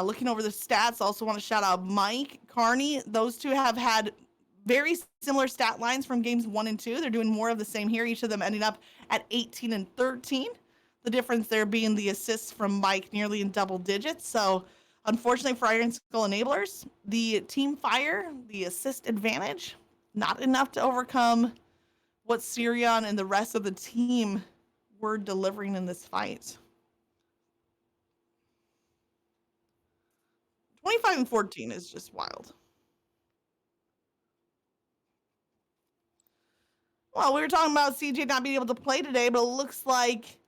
Looking over the stats, also want to shout out Mike, Carney. Those two have had Very similar stat lines from games 1 and 2. They're doing more of the same here, each of them ending up at 18 and 13. The difference there being the assists from Mike nearly in double digits. So unfortunately for Iron Skull Enablers, the team fire, the assist advantage, not enough to overcome what Sirion and the rest of the team were delivering in this fight. 25 and 14 is just wild. Well, we were talking about CJ not being able to play today, but it looks like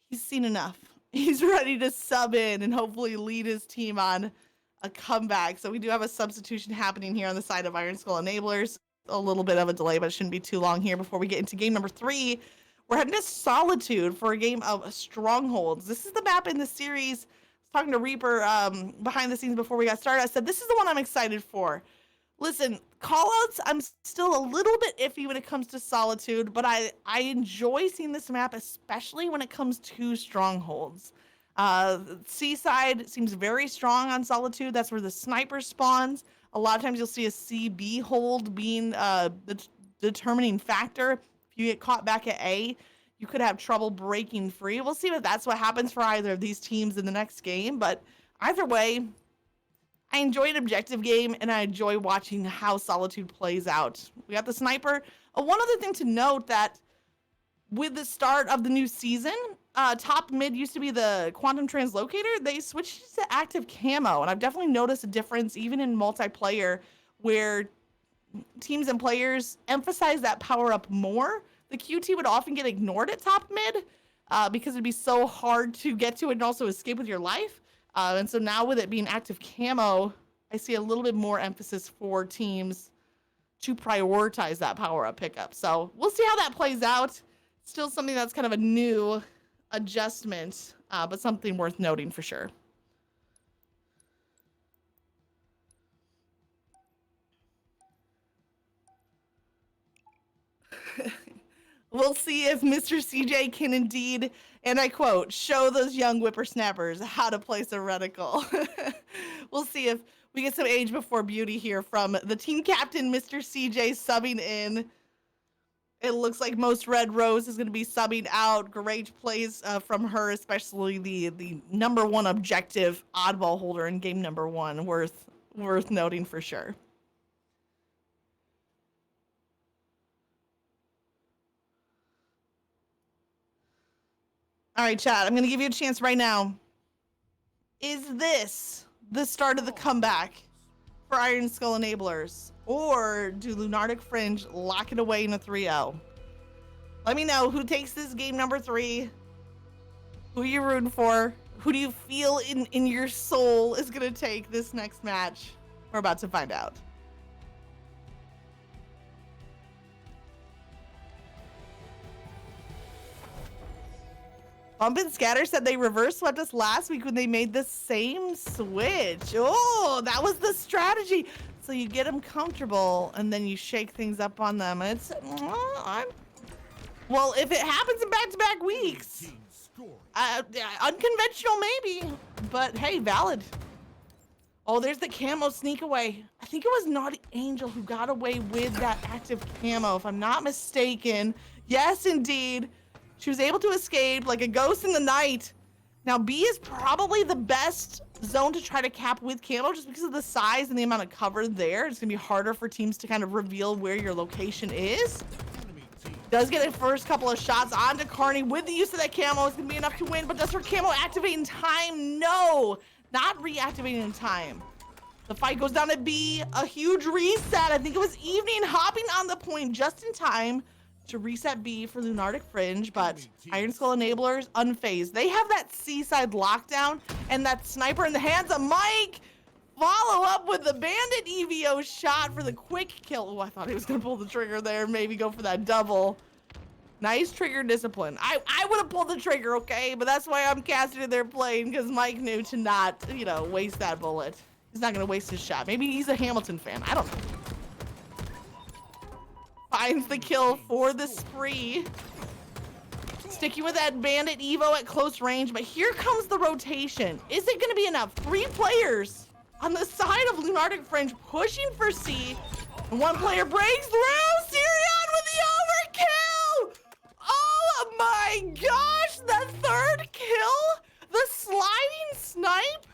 he's seen enough. He's ready to sub in and hopefully lead his team on a comeback. So we do have a substitution happening here on the side of Iron Skull Enablers. A little bit of a delay, but it shouldn't be too long here before we get into game number 3. We're heading to Solitude for a game of Strongholds. This is the map in the series. I was talking to Reaper behind the scenes before we got started. I said, this is the one I'm excited for. Listen, callouts, I'm still a little bit iffy when it comes to Solitude, but I enjoy seeing this map, especially when it comes to Strongholds. Seaside seems very strong on Solitude. That's where the sniper spawns. A lot of times you'll see a CB hold being the determining factor. If you get caught back at A, you could have trouble breaking free. We'll see if that's what happens for either of these teams in the next game, but either way, I enjoy an objective game, and I enjoy watching how Solitude plays out. We got the sniper. One other thing to note that with the start of the new season, top mid used to be the quantum translocator. They switched to active camo, and I've definitely noticed a difference even in multiplayer where teams and players emphasize that power up more. The QT would often get ignored at top mid because it'd be so hard to get to it and also escape with your life. And so now with it being active camo, I see a little bit more emphasis for teams to prioritize that power-up pickup. So we'll see how that plays out. Still something that's kind of a new adjustment, but something worth noting for sure. We'll see if Mr. CJ can indeed, and I quote, show those young whippersnappers how to place a reticle. We'll see if we get some age before beauty here from the team captain, Mr. CJ, subbing in. It looks like most Red Rose is going to be subbing out. Great plays from her, especially the #1 objective oddball holder in game #1. Worth noting for sure. All right, chat, I'm going to give you a chance right now. Is this the start of the comeback for Iron Skull Enablers? Or do Lunartic Fringe lock it away in a 3-0? Let me know who takes this game number 3. Who you rooting for? Who do you feel in your soul is going to take this next match? We're about to find out. Bump and Scatter said they reverse swept us last week when they made the same switch. Oh, that was the strategy. So you get them comfortable and then you shake things up on them. It's well, if it happens in back-to-back weeks, unconventional maybe, but hey, valid. Oh, there's the camo sneak away. I think it was Naughty Angel who got away with that active camo, if I'm not mistaken. Yes, indeed. She was able to escape like a ghost in the night. Now, B is probably the best zone to try to cap with camo just because of the size and the amount of cover there. It's gonna be harder for teams to kind of reveal where your location is. Does get a first couple of shots onto Carney with the use of that camo. It's gonna be enough to win, but does her camo activate in time? No, not reactivating in time. The fight goes down to B, a huge reset. I think it was Evening hopping on the point just in time to reset B for Lunartic Fringe, but Iron Skull Enablers unfazed. They have that seaside lockdown and that sniper in the hands of Mike. Follow up with the Bandit EVO shot for the quick kill. Oh, I thought he was gonna pull the trigger there, maybe go for that double. Nice trigger discipline. I would have pulled the trigger, okay? But that's why I'm casting in their plane, because Mike knew to not, waste that bullet. He's not gonna waste his shot. Maybe he's a Hamilton fan, I don't know. Finds the kill for the spree. Sticking with that Bandit Evo at close range, but here comes the rotation. Is it gonna be enough? 3 players on the side of Lunartic Fringe pushing for C. One player breaks through. Sirion with the overkill. Oh my gosh, that third kill, the sliding snipe.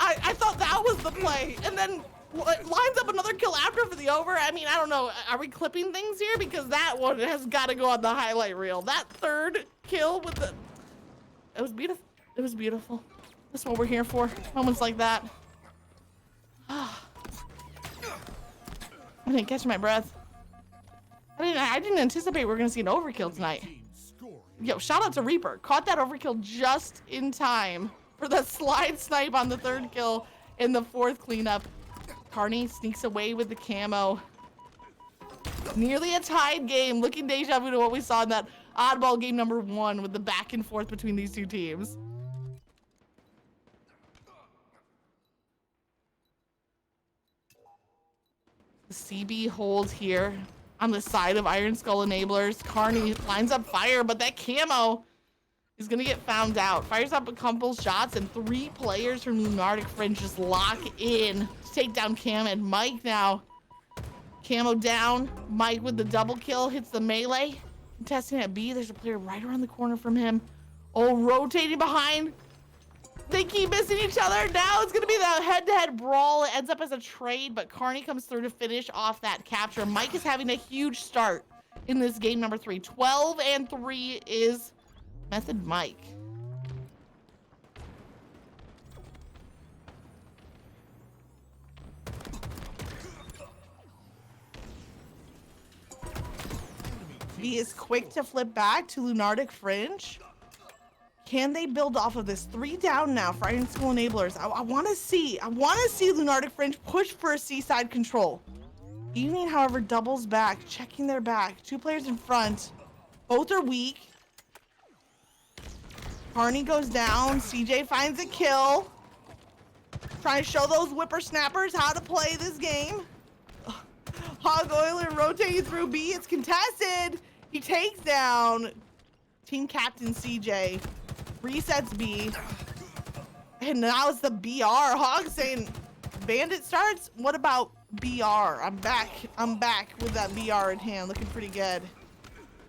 I thought that was the play, and then lines up another kill after for the over. I mean, I don't know. Are we clipping things here? Because that one has got to go on the highlight reel. That third kill with the... It was beautiful. It was beautiful. That's what we're here for. Moments like that. I didn't catch my breath. I didn't anticipate we were going to see an overkill tonight. Yo, shout out to Reaper. Caught that overkill just in time for the slide snipe on the third kill in the fourth cleanup. Carney sneaks away with the camo. Nearly a tied game. Looking deja vu to what we saw in that oddball game number 1 with the back and forth between these two teams. The CB hold here on the side of Iron Skull Enablers. Carney lines up fire, but that camo is gonna get found out. Fires up a couple shots, and 3 players from Lunartic Fringe just lock in to take down Cam and Mike now. Camo down. Mike with the double kill hits the melee. Contesting at B, there's a player right around the corner from him. Oh, rotating behind. They keep missing each other. Now it's gonna be the head-to-head brawl. It ends up as a trade, but Carney comes through to finish off that capture. Mike is having a huge start in this game number 3. 12-3 is Method Mike. He is quick to flip back to Lunartic Fringe. Can they build off of this? 3 down now for Iron School Enablers. I want to see Lunartic Fringe push for a seaside control. Evening, however, doubles back, checking their back. 2 players in front. Both are weak. Carney goes down. CJ finds a kill. Trying to show those whippersnappers how to play this game. Hog Oiler rotating through B. It's contested. He takes down team captain CJ. Resets B. And now it's the BR. Hog saying Bandit starts. What about BR? I'm back with that BR in hand. Looking pretty good.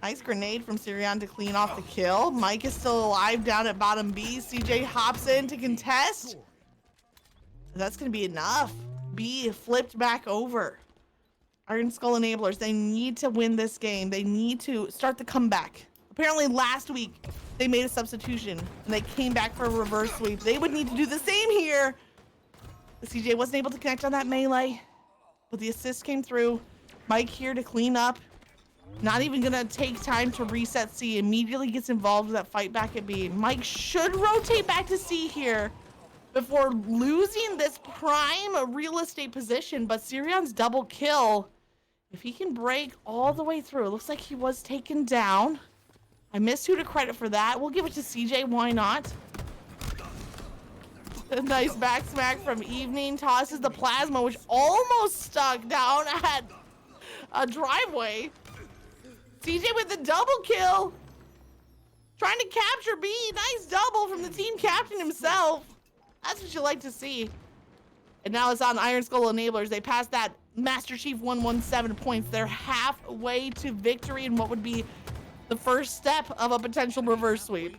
Nice grenade from Sirion to clean off the kill. Mike is still alive down at bottom B. CJ hops in to contest. That's going to be enough. B flipped back over. Iron Skull Enablers, they need to win this game. They need to start the comeback. Apparently last week, they made a substitution and they came back for a reverse sweep. They would need to do the same here. The CJ wasn't able to connect on that melee, but the assist came through. Mike here to clean up. Not even gonna take time to reset C. Immediately gets involved with that fight back at B. Mike should rotate back to C here before losing this prime real estate position, but Sirion's double kill, if he can break all the way through, it looks like he was taken down. I miss who to credit for that. We'll give it to CJ, why not? A nice back smack from Evening, tosses the plasma, which almost stuck down at a driveway. CJ with the double kill. Trying to capture B, nice double from the team captain himself. That's what you like to see. And now it's on Iron Skull Enablers. They passed that Master Chief 117 points. They're halfway to victory in what would be the first step of a potential reverse sweep.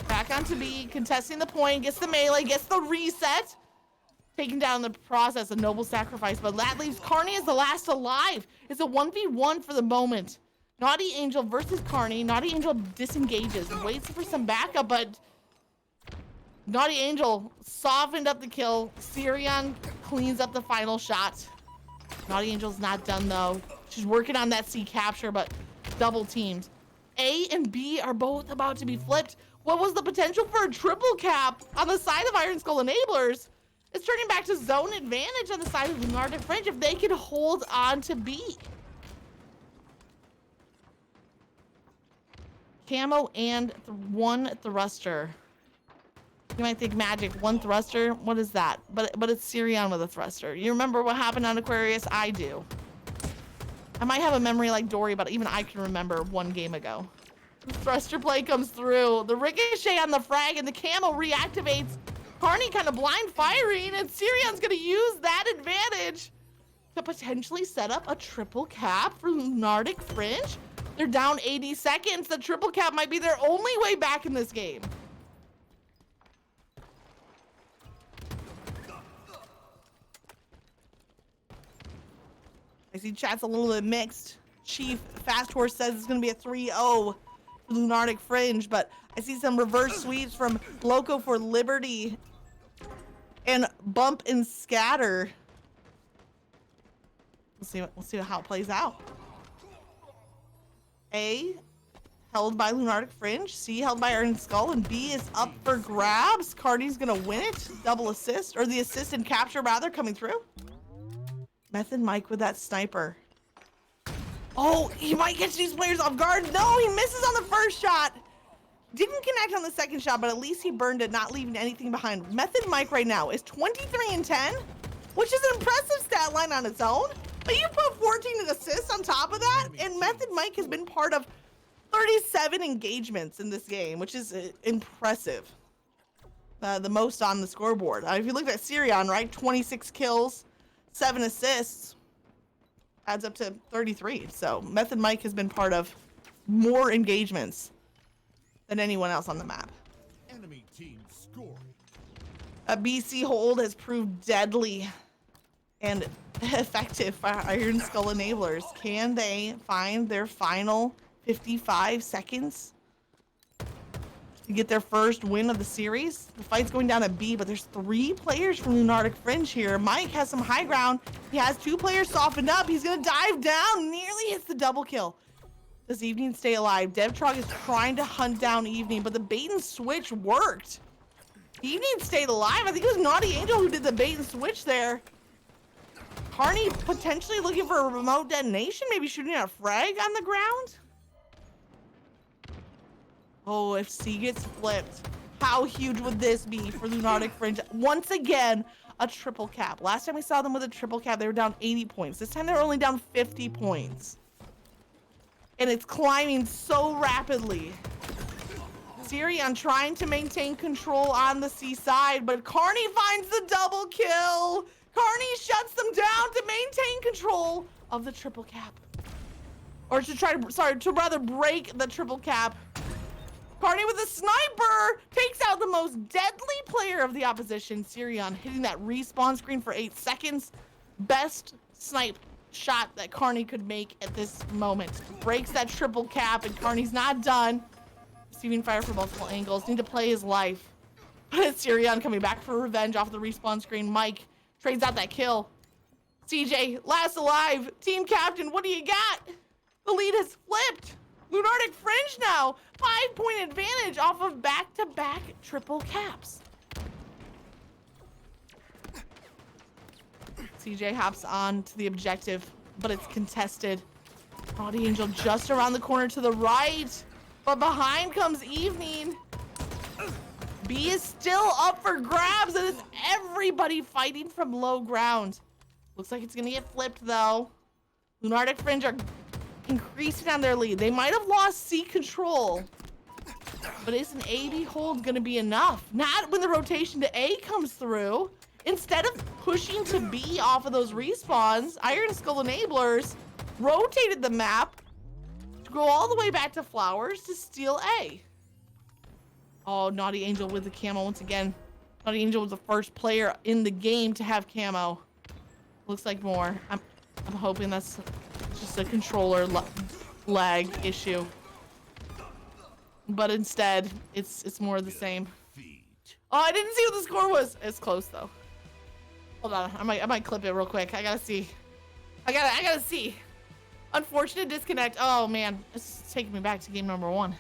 Back onto B, contesting the point, gets the melee, gets the reset. Taking down the process, a noble sacrifice, but that leaves Carney as the last alive. It's a 1v1 for the moment. Naughty Angel versus Carney. Naughty Angel disengages, waits for some backup, but Naughty Angel softened up the kill. Sirion cleans up the final shot. Naughty Angel's not done though. She's working on that C capture, but double teamed. A and B are both about to be flipped. What was the potential for a triple cap on the side of Iron Skull Enablers? It's turning back to zone advantage on the side of Lunartic Fringe if they can hold on to B. Camo and one thruster. You might think magic, one thruster. What is that? But it's Sirion with a thruster. You remember what happened on Aquarius? I do. I might have a memory like Dory, but even I can remember one game ago. The thruster play comes through. The ricochet on the frag and the camo reactivates. Carney kind of blind firing, and Sirion's gonna use that advantage to potentially set up a triple cap for Lunartic Fringe. They're down 80 seconds. The triple cap might be their only way back in this game. I see chat's a little bit mixed. Chief Fast Horse says it's gonna be a 3-0 for Lunartic Fringe, but I see some reverse sweeps from Loco for Liberty and Bump and Scatter. We'll see how it plays out. A held by Lunartic Fringe, C held by Iron Skull, and B is up for grabs. Carney's gonna win it. Double assist, or the assist and capture rather, coming through. Method Mike with that sniper. Oh, he might catch these players off guard. No, he misses on the first shot. Didn't connect on the second shot, but at least he burned it, not leaving anything behind. Method Mike right now is 23 and 10, which is an impressive stat line on its own. But you put 14 assists on top of that, and Method Mike has been part of 37 engagements in this game, which is impressive. The most on the scoreboard. If you look at Sirion, right, 26 kills, 7 assists, adds up to 33. So Method Mike has been part of more engagements than anyone else on the map. Enemy team scoring. A BC hold has proved deadly and effective for Iron Skull enablers. Can they find their final 55 seconds to get their first win of the series? The fight's going down at B, but there's 3 players from Lunartic Fringe here. Mike has some high ground. He has 2 players softened up. He's gonna dive down, nearly hits the double kill. Does Evening stay alive? DevTrog is trying to hunt down Evening, but the bait and switch worked. Evening stayed alive. I think it was Naughty Angel who did the bait and switch there. Carney potentially looking for a remote detonation, maybe shooting a frag on the ground. Oh, if C gets flipped, how huge would this be for Lunartic Fringe? Once again, a triple cap. Last time we saw them with a triple cap, they were down 80 points. This time they're only down 50 points. And it's climbing so rapidly. Sirion trying to maintain control on the C side, but Carney finds the double kill. Carney shuts them down to maintain control of the triple cap. Or to rather break the triple cap. Carney with a sniper takes out the most deadly player of the opposition, Sirion, hitting that respawn screen for 8 seconds. Best snipe shot that Carney could make at this moment. Breaks that triple cap, and Carney's not done. Receiving fire from multiple angles. Need to play his life. But it's Sirion coming back for revenge off the respawn screen. Mike trades out that kill. CJ, last alive. Team captain, what do you got? The lead has flipped. Lunartic Fringe now. 5-point advantage off of back-to-back triple caps. CJ hops on to the objective, but it's contested. Naughty Angel just around the corner to the right, but behind comes Evening. B is still up for grabs, and it's everybody fighting from low ground. Looks like it's gonna get flipped though. Lunartic Fringe are increasing on their lead. They might have lost C control, but is an AB hold gonna be enough? Not when the rotation to A comes through. Instead of pushing to B off of those respawns, Iron Skull enablers rotated the map to go all the way back to Flowers to steal A. Oh, Naughty Angel with the camo once again. Naughty Angel was the first player in the game to have camo. Looks like more. I'm hoping that's just a controller lag issue. But instead, it's more of the same. Oh, I didn't see what the score was. It's close though. Hold on, I might clip it real quick. I gotta see. I gotta see. Unfortunate disconnect. Oh man, this is taking me back to game number 1.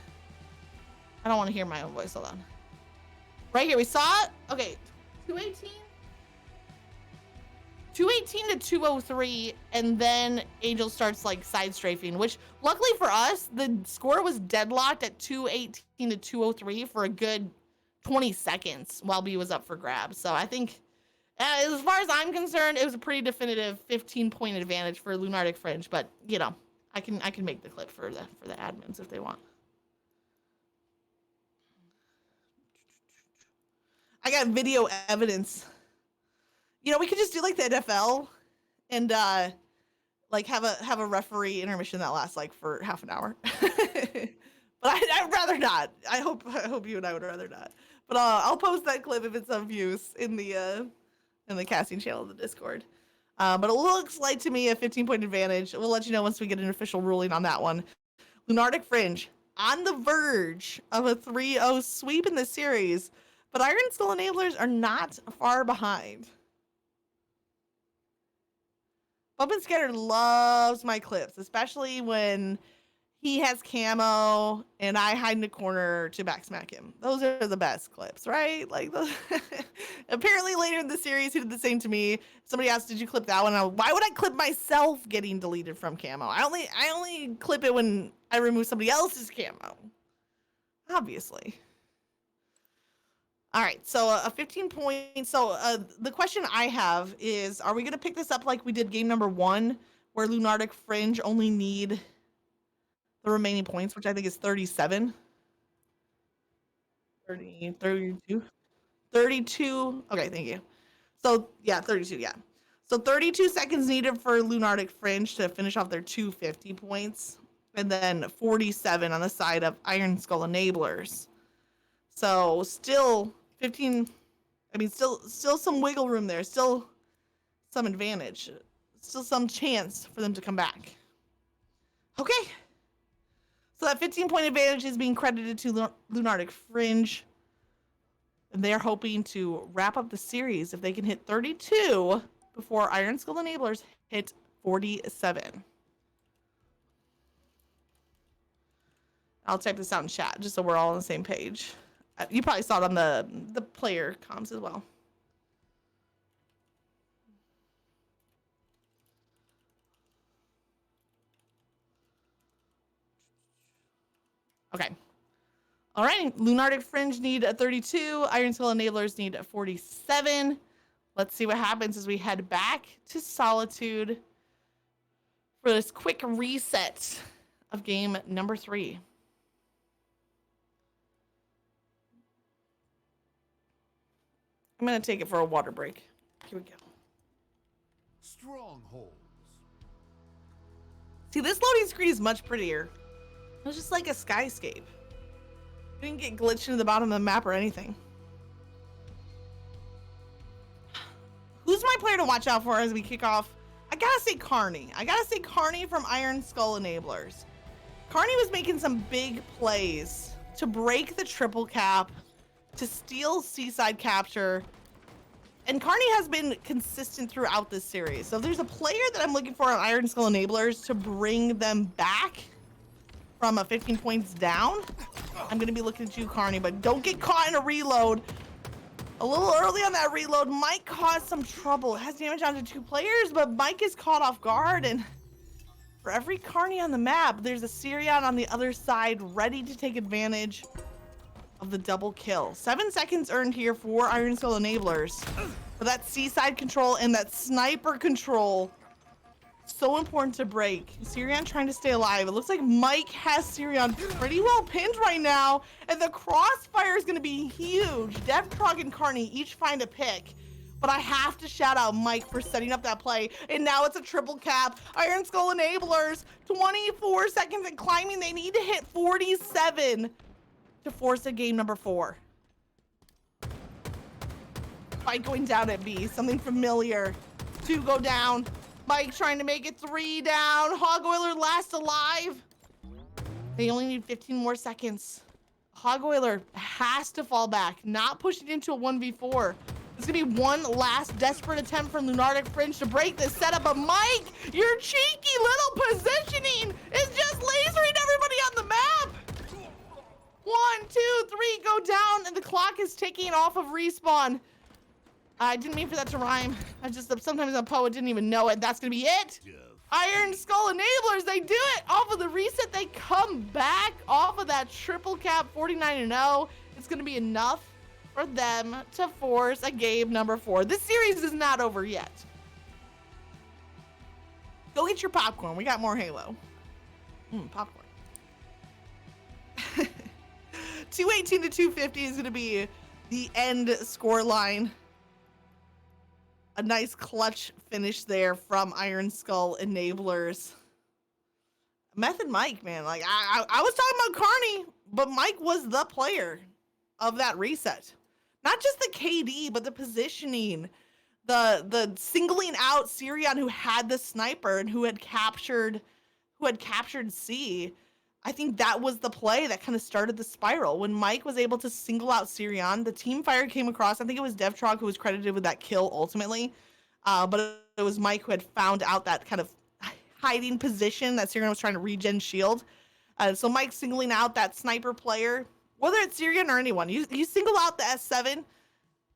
I don't want to hear my own voice. Hold on. Right here, we saw it. Okay, 218. 218 to 203, and then Angel starts like side strafing, which luckily for us, the score was deadlocked at 218 to 203 for a good 20 seconds while B was up for grabs. So I think, as far as I'm concerned, it was a pretty definitive 15-point advantage for Lunartic Fringe. But you know, I can make the clip for the admins if they want. I got video evidence. You know, we could just do like the NFL and like have a referee intermission that lasts like for half an hour. But I'd rather not. I hope you and I would rather not. But I'll post that clip if it's of use in the casting channel of the Discord. But it looks like to me a 15-point advantage. We'll let you know once we get an official ruling on that one. Lunartic Fringe on the verge of a 3-0 sweep in the series, but Iron Skull Enablers are not far behind. Bumpin' Scatter loves my clips, especially when he has camo and I hide in the corner to backsmack him. Those are the best clips, right? Like, those apparently later in the series, he did the same to me. Somebody asked, did you clip that one? Why would I clip myself getting deleted from camo? I only clip it when I remove somebody else's camo. Obviously. All right, so a 15 point. So the question I have is, are we going to pick this up like we did game number 1, where Lunartic Fringe only need the remaining points, which I think is 37. 32. Okay, thank you. So, yeah, 32, yeah. So 32 seconds needed for Lunartic Fringe to finish off their 250 points. And then 47 on the side of Iron Skull Enablers. So still 15, I mean, still some wiggle room there. Still some advantage. Still some chance for them to come back. Okay. So that 15-point advantage is being credited to Lunartic Fringe. And they're hoping to wrap up the series if they can hit 32 before Iron Skull Enablers hit 47. I'll type this out in chat just so we're all on the same page. You probably saw it on the player comms as well. Okay. All right. Lunartic Fringe need a 32. Iron Skull Enablers need a 47. Let's see what happens as we head back to Solitude for this quick reset of game number 3. I'm going to take it for a water break. Here we go. Strongholds. See, this loading screen is much prettier. It was just like a skyscape. We didn't get glitched into the bottom of the map or anything. Who's my player to watch out for as we kick off? I gotta say Carney. I gotta say Carney from Iron Skull Enablers. Carney was making some big plays to break the triple cap, to steal Seaside Capture, and Carney has been consistent throughout this series. So if there's a player that I'm looking for on Iron Skull Enablers to bring them back from a 15 points down, I'm gonna be looking at you, Carney, but don't get caught in a reload. A little early on that reload might cause some trouble. It has damage onto 2 players, but Mike is caught off guard, and for every Carney on the map, there's a Syrian on the other side ready to take advantage of the double kill. 7 seconds earned here for Iron Skull Enablers. But that Seaside control and that sniper control, so important to break. Syrian trying to stay alive. It looks like Mike has Syrian pretty well pinned right now, and the crossfire is going to be huge. DevTrog and Carney each find a pick, but I have to shout out Mike for setting up that play, and now it's a triple cap. Iron Skull Enablers, 24 seconds and climbing. They need to hit 47 to force a game number 4. Mike going down at B, something familiar. 2 go down. Mike trying to make it 3 down. Hog Oiler last alive. They only need 15 more seconds. Hog Oiler has to fall back, not pushing into a 1v4. It's gonna be one last desperate attempt from Lunartic Fringe to break this setup, but Mike, your cheeky little positioning is just lasering everybody on the map. 1, 2, 3, go down, and the clock is ticking off of respawn. I didn't mean for that to rhyme. Sometimes a poet didn't even know it. That's gonna be it. Iron Skull Enablers, they do it off of the reset. They come back off of that triple cap, 49-0. It's gonna be enough for them to force a game number 4. This series is not over yet. Go get your popcorn. We got more Halo. Popcorn. 218 to 250 is gonna be the end score line. A nice clutch finish there from Iron Skull Enablers. Method Mike, man, like I was talking about Carney, but Mike was the player of that reset. Not just the KD, but the positioning, the singling out Sirion, who had the sniper and who had captured C. I think that was the play that kind of started the spiral. When Mike was able to single out Sirion, the team fire came across. I think it was DevTrog who was credited with that kill ultimately, but it was Mike who had found out that kind of hiding position that Sirion was trying to regen shield. So Mike singling out that sniper player, whether it's Sirion or anyone, you single out the S7,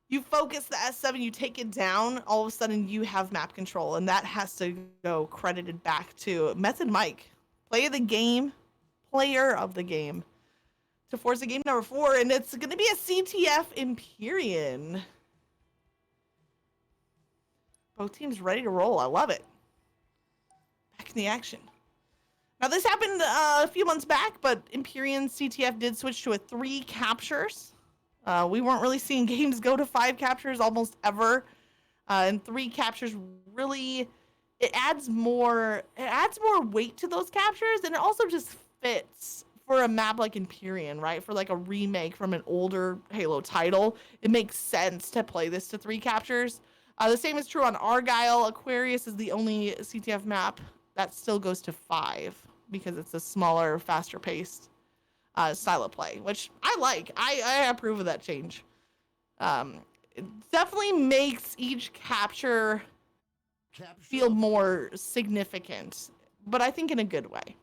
you focus the S7, you take it down, all of a sudden you have map control, and that has to go credited back to Method Mike, player of the game, to force a game number 4, and it's going to be a CTF Empyrean. Both teams ready to roll. I love it. Back in the action. Now, this happened a few months back, but Empyrean CTF did switch to a 3 captures. We weren't really seeing games go to 5 captures almost ever. And 3 captures really, it adds more weight to those captures, and it also just fits for a map like Empyrean, right? For like a remake from an older Halo title, it makes sense to play this to 3 captures. The same is true on Argyle. Aquarius is the only CTF map that still goes to 5 because it's a smaller, faster paced style of play, which I like. I approve of that change. It definitely makes each capture feel more significant, but I think in a good way.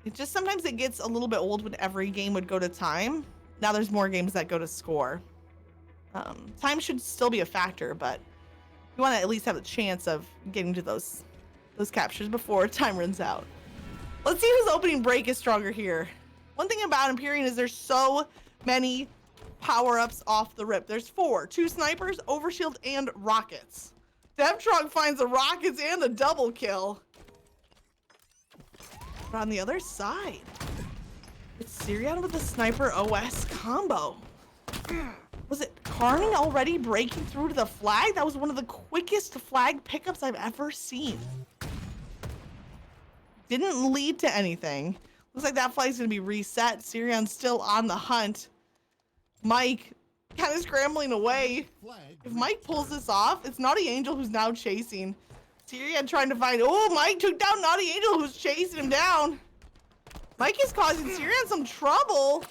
It just sometimes it gets a little bit old when every game would go to time. Now there's more games that go to score. Time should still be a factor, but you want to at least have a chance of getting to those captures before time runs out. Let's see whose opening break is stronger here. One thing about Empyrean is there's so many power-ups off the rip. There's 4, 2 snipers, overshield, and rockets. DevTrog finds the rockets and the double kill. But on the other side, it's Sirion with the sniper OS combo. Was it Carney already breaking through to the flag? That was one of the quickest flag pickups I've ever seen. Didn't lead to anything. Looks like that flag's gonna be reset. Sirion's still on the hunt. Mike kind of scrambling away. If Mike pulls this off, it's Naughty Angel who's now chasing. Sirion trying to find, oh, Mike took down Naughty Angel who's chasing him down. Mike is causing Sirion some trouble.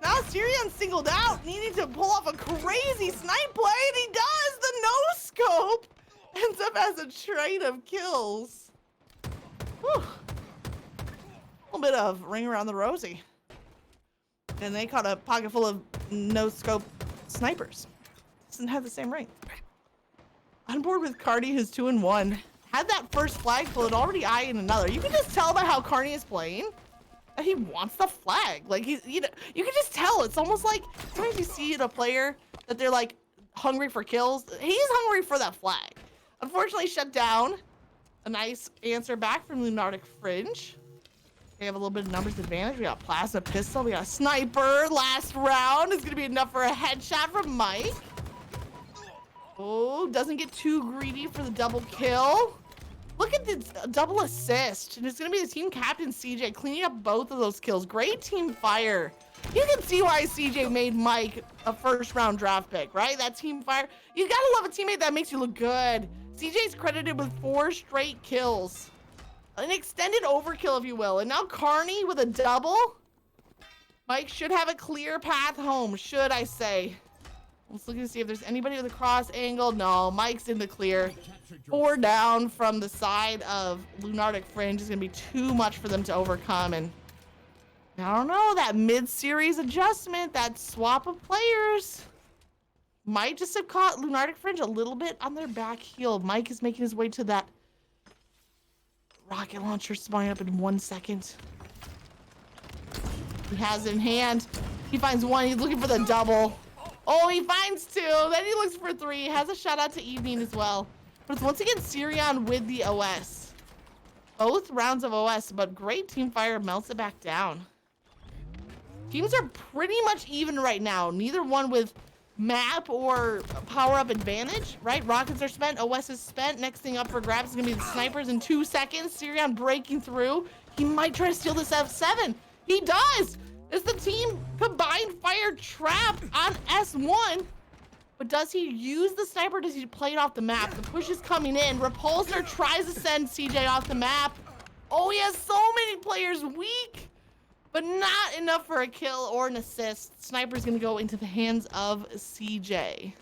Now Sirion's singled out, needing to pull off a crazy snipe play, and he does! The no-scope ends up as a trade of kills. Whew. A little bit of ring around the rosy. And they caught a pocket full of no-scope snipers. Doesn't have the same ring. On board with Cardi, who's 2-1. Had that first flag pull, it already eyeing another. You can just tell by how Carney is playing that he wants the flag. Like, you can just tell. It's almost like sometimes you see in a player that they're like hungry for kills. He's hungry for that flag. Unfortunately, shut down. A nice answer back from Lunartic Fringe. They have a little bit of numbers advantage. We got plasma pistol. We got a sniper. Last round is going to be enough for a headshot from Mike. Oh, doesn't get too greedy for the double kill. Look at this double assist. And it's going to be the team captain, CJ, cleaning up both of those kills. Great team fire. You can see why CJ made Mike a first-round draft pick, right? That team fire. You got to love a teammate that makes you look good. CJ's credited with 4 straight kills. An extended overkill, if you will. And now Carney with a double. Mike should have a clear path home, should I say. Let's look to see if there's anybody with a cross angle. No, Mike's in the clear. 4 down from the side of Lunartic Fringe is going to be too much for them to overcome. And I don't know, that mid-series adjustment, that swap of players might just have caught Lunartic Fringe a little bit on their back heel. Mike is making his way to that rocket launcher, spawning up in 1 second. He has it in hand. He finds 1. He's looking for the double. Oh, he finds 2. Then he looks for 3. Has a shout out to Evening as well. But it's once again Sirion with the OS. both rounds of OS, but great team fire melts it back down. Teams are pretty much even right now. Neither one with map or power-up advantage, right? Rockets are spent, OS is spent. Next thing up for grabs is gonna be the snipers in 2 seconds. Sirion breaking through. He might try to steal this F7. He does! It's the team combined fire trap on S1. But does he use the sniper? Does he play it off the map? The push is coming in. Repulsor tries to send CJ off the map. Oh, he has so many players weak, but not enough for a kill or an assist. Sniper's gonna go into the hands of CJ.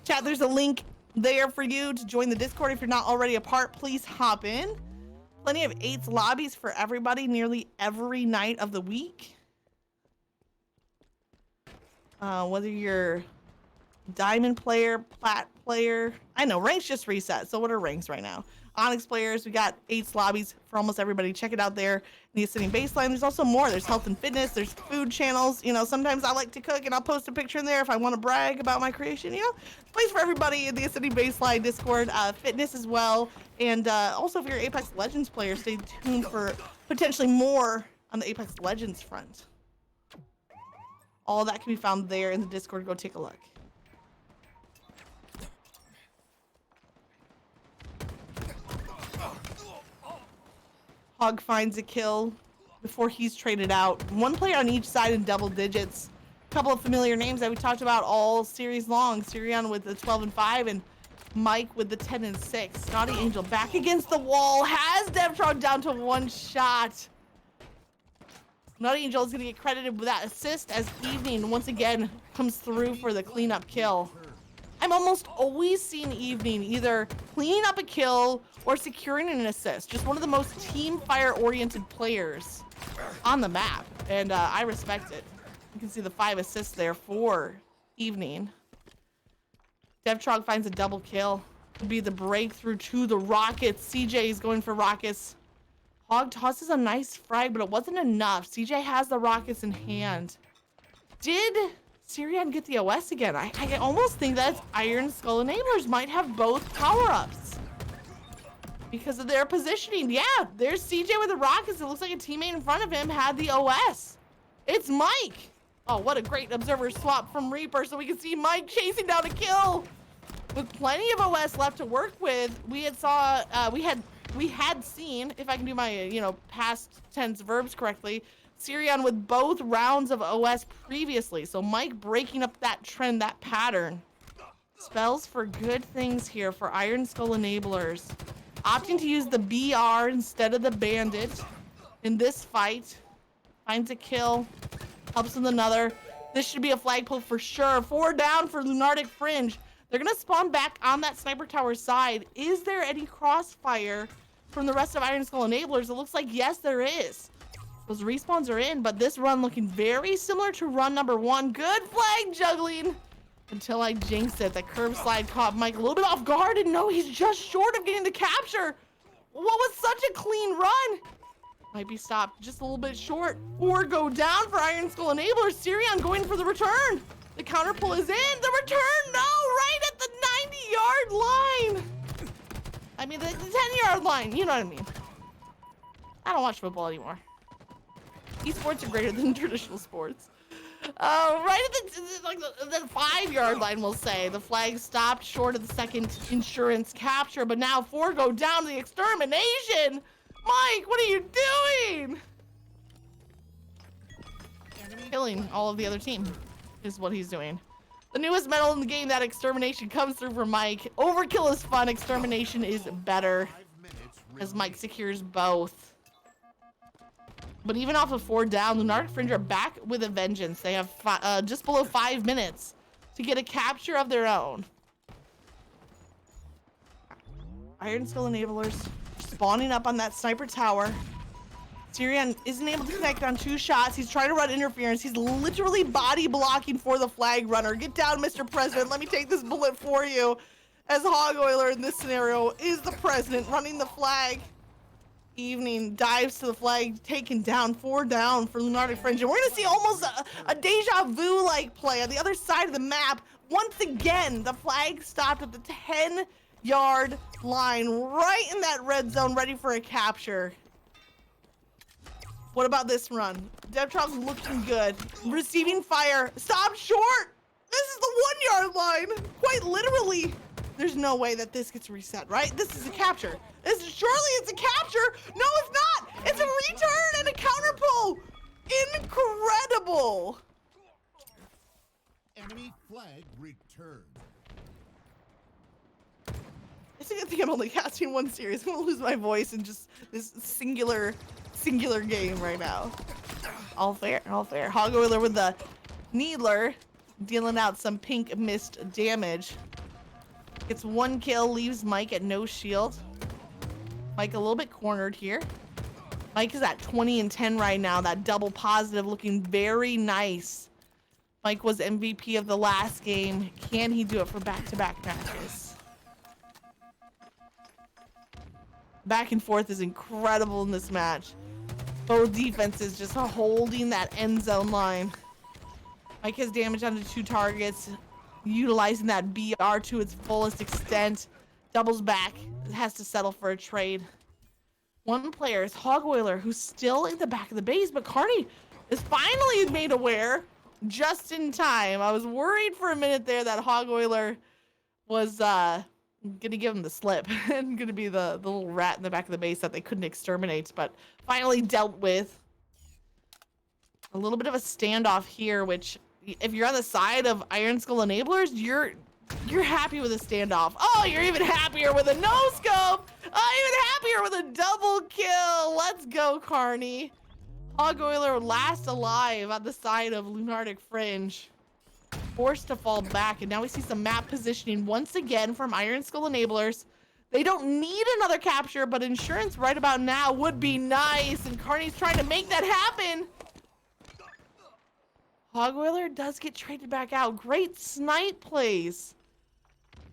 Chat, there's a link there for you to join the Discord. If you're not already a part, please hop in. Plenty of 8s lobbies for everybody nearly every night of the week. Whether you're diamond player, plat player, I know ranks just reset. So what are ranks right now? Onyx players, we got 8s lobbies for almost everybody. Check it out there in the Ascending Baseline. There's also more. There's health and fitness. There's food channels. You know, sometimes I like to cook and I'll post a picture in there if I want to brag about my creation. You know, place for everybody in the Ascending Baseline Discord. Fitness as well. And also if you're an Apex Legends player, stay tuned for potentially more on the Apex Legends front. All that can be found there in the Discord. Go take a look. Hog finds a kill before he's traded out. 1 player on each side in double digits. A couple of familiar names that we talked about all series long. Sirion with the 12 and 5 and Mike with the 10 and 6. Naughty Angel back against the wall. Has Devtron down to 1 shot. Naughty Angel is going to get credited with that assist as Evening once again comes through for the cleanup kill. I'm almost always seeing Evening either cleaning up a kill or securing an assist. Just one of the most team fire oriented players on the map. And I respect it. You can see the 5 assists there for Evening. Devtrog finds a double kill. Could be the breakthrough to the Rockets. CJ is going for Rockets. Hog tosses a nice frag, but it wasn't enough. CJ has the Rockets in hand. Did Sirion get the OS again? I almost think that Iron Skull Enablers might have both power-ups because of their positioning. Yeah, there's CJ with the Rockets. It looks like a teammate in front of him had the OS. It's Mike. Oh, what a great observer swap from Reaper, so we can see Mike chasing down a kill. With plenty of OS left to work with, we had seen, if I can do my, past tense verbs correctly, Sirion with both rounds of OS previously. So Mike breaking up that trend, that pattern. Spells for good things here for Iron Skull Enablers. Opting to use the BR instead of the Bandit in this fight. Finds a kill. Helps with another. This should be a flagpole for sure. 4 down for Lunartic Fringe. They're going to spawn back on that sniper tower side. Is there any crossfire from the rest of Iron Skull Enablers? It looks like yes, there is. Those respawns are in, but this run looking very similar to run number 1. Good flag juggling until I jinxed it. That curb slide caught Mike a little bit off guard, and no, he's just short of getting the capture. What was such a clean run? Might be stopped just a little bit short. 4 go down for Iron Skull Enablers. Sirion going for the return. The counter pull is in. The return, no, right at the 90-yard line. I mean, the 10-yard line, you know what I mean. I don't watch football anymore. Esports are greater than traditional sports. Right at the 5-yard line, we'll say. The flag stopped short of the second insurance capture, but now 4 go down to the extermination. Mike, what are you doing? Killing all of the other team is what he's doing. The newest medal in the game, that extermination, comes through for Mike. Overkill is fun, extermination is better, as Mike secures both. But even off of 4 down, Lunartic Fringe are back with a vengeance. They have just below 5 minutes to get a capture of their own. Iron Skull Enablers spawning up on that sniper tower. Sirion isn't able to connect on 2 shots. He's trying to run interference. He's literally body blocking for the flag runner. Get down, Mr. President. Let me take this bullet for you. As Hog Oiler in this scenario is the president running the flag. Evening dives to the flag, taken down, 4 down for Lunartic Fringe. And we're gonna see almost a deja vu-like play on the other side of the map. Once again, the flag stopped at the 10-yard line, right in that red zone, ready for a capture. What about this run? Devtron's looking good. Receiving fire, stopped short. This is the 1-yard line, quite literally. There's no way that this gets reset, right? This is a capture. Surely it's a capture. No, it's not. It's a return and a counter pull. Incredible. Enemy flag returned. I think I'm only casting one series. I'm gonna lose my voice in just this singular game right now. All fair, all fair. Hog Oiler with the Needler, dealing out some pink mist damage. Gets 1 kill, leaves Mike at no shield. Mike a little bit cornered here. Mike is at 20 and 10 right now. That double positive looking very nice. Mike was MVP of the last game. Can he do it for back-to-back matches? Back and forth is incredible in this match. Both defenses just holding that end zone line. Mike has damage onto 2 targets, utilizing that BR to its fullest extent. Doubles back, has to settle for a trade. One player is Hog Oiler, who's still in the back of the base, but Carney is finally made aware just in time. I was worried for a minute there that Hog Oiler was gonna give him the slip and gonna be the little rat in the back of the base that they couldn't exterminate, but finally dealt with. A little bit of a standoff here, which if you're on the side of Iron Skull Enablers, you're happy with a standoff. Oh, you're even happier with a no scope. Oh, even happier with a double kill. Let's go, Carney. Hog Oiler last alive on the side of Lunartic Fringe. Forced to fall back, and now we see some map positioning once again from Iron Skull Enablers. They don't need another capture, but insurance right about now would be nice, and Carney's trying to make that happen. Hog Oiler does get traded back out. Great snipe plays.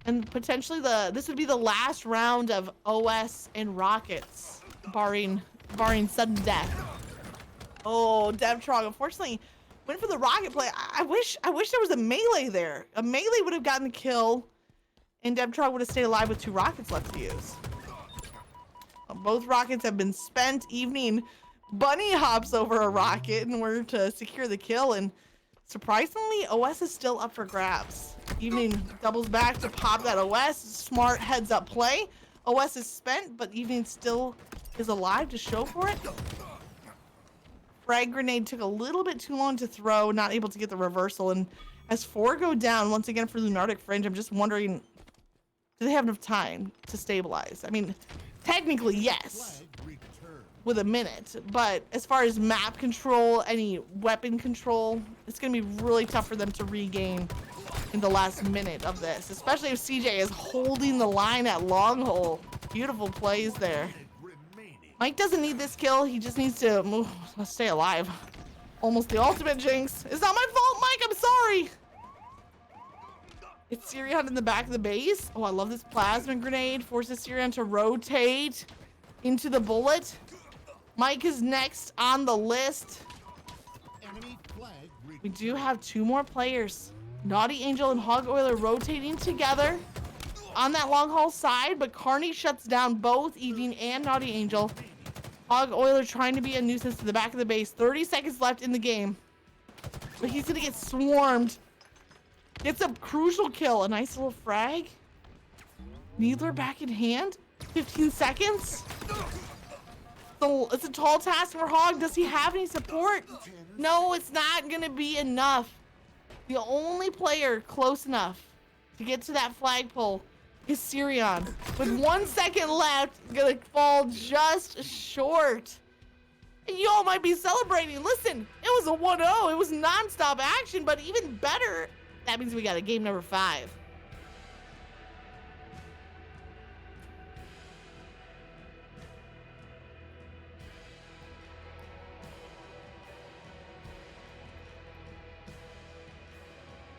And potentially this would be the last round of OS and Rockets, barring sudden death. Oh, Devtron, unfortunately, went for the rocket play. I wish there was a melee there. A melee would have gotten the kill, and Devtron would have stayed alive with 2 rockets left to use. Both rockets have been spent. Evening bunny hops over a rocket in order to secure the kill, and surprisingly, OS is still up for grabs. Evening doubles back to pop that OS. Smart heads up play. OS is spent, but Evening still is alive to show for it. Frag grenade took a little bit too long to throw, not able to get the reversal. And as 4 go down once again for Lunartic Fringe, I'm just wondering, do they have enough time to stabilize? I mean, technically, yes, with a minute, but as far as map control, any weapon control, it's gonna be really tough for them to regain in the last minute of this, especially if CJ is holding the line at long hole. Beautiful plays there. Mike doesn't need this kill, he just needs to stay alive. Almost the ultimate jinx. It's not my fault, Mike, I'm sorry. It's Sirion in the back of the base. Oh, I love this plasma grenade. Forces Sirion to rotate into the bullet. Mike is next on the list. We do have 2 more players. Naughty Angel and Hog Oiler rotating together on that long haul side, but Carney shuts down both Evening and Naughty Angel. Hog Oiler trying to be a nuisance to the back of the base. 30 seconds left in the game, but he's gonna get swarmed. Gets a crucial kill. A nice little frag. Needler back in hand. 15 seconds. So it's a tall task for Hog. Does he have any support? No, it's not gonna be enough. The only player close enough to get to that flagpole is Sirion. With 1 second left, gonna fall just short. And you all might be celebrating. Listen, it was a 1-0. It was non-stop action, but even better, that means we got a game number 5.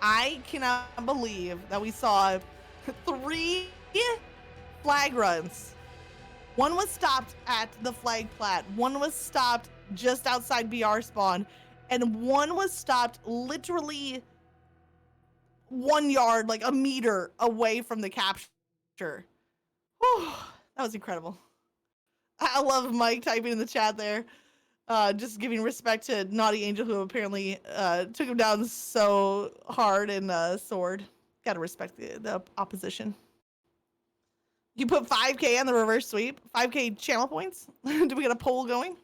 I cannot believe that we saw 3 flag runs One was stopped at the flag plat. One was stopped just outside BR spawn. And one was stopped literally 1 yard, like a meter away from the capture. Whew, that was incredible. I love Mike typing in the chat there. Just giving respect to Naughty Angel, who apparently took him down so hard in Sword. Gotta respect the opposition. You put 5K on the reverse sweep? 5K channel points? Do we get a poll going?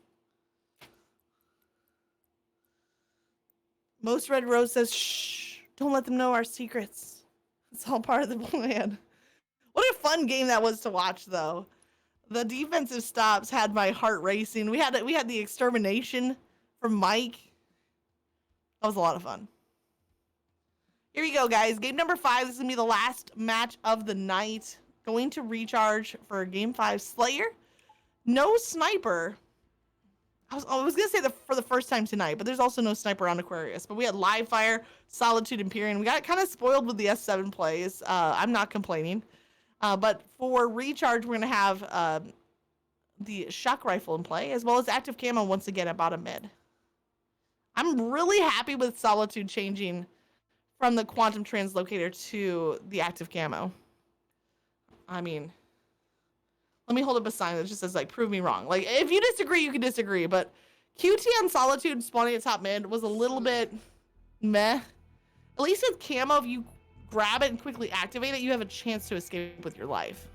Most Red Rose says, shh, don't let them know our secrets. It's all part of the plan. What a fun game that was to watch, though. The defensive stops had my heart racing. We had the extermination from Mike. That was a lot of fun. Here we go, guys. Game number 5. This is going to be the last match of the night. Going to recharge for game 5 Slayer. No sniper. I was going to say for the first time tonight, but there's also no sniper on Aquarius. But we had live fire, Solitude, Empyrean. We got kind of spoiled with the S7 plays. I'm not complaining. But for recharge, we're going to have the shock rifle in play, as well as active camo once again at bottom mid. I'm really happy with Solitude changing from the quantum translocator to the active camo. I mean, let me hold up a sign that just says, like, prove me wrong. Like, if you disagree, you can disagree. But QT on Solitude spawning at top mid was a little bit meh. At least with camo, if you grab it and quickly activate it, you have a chance to escape with your life.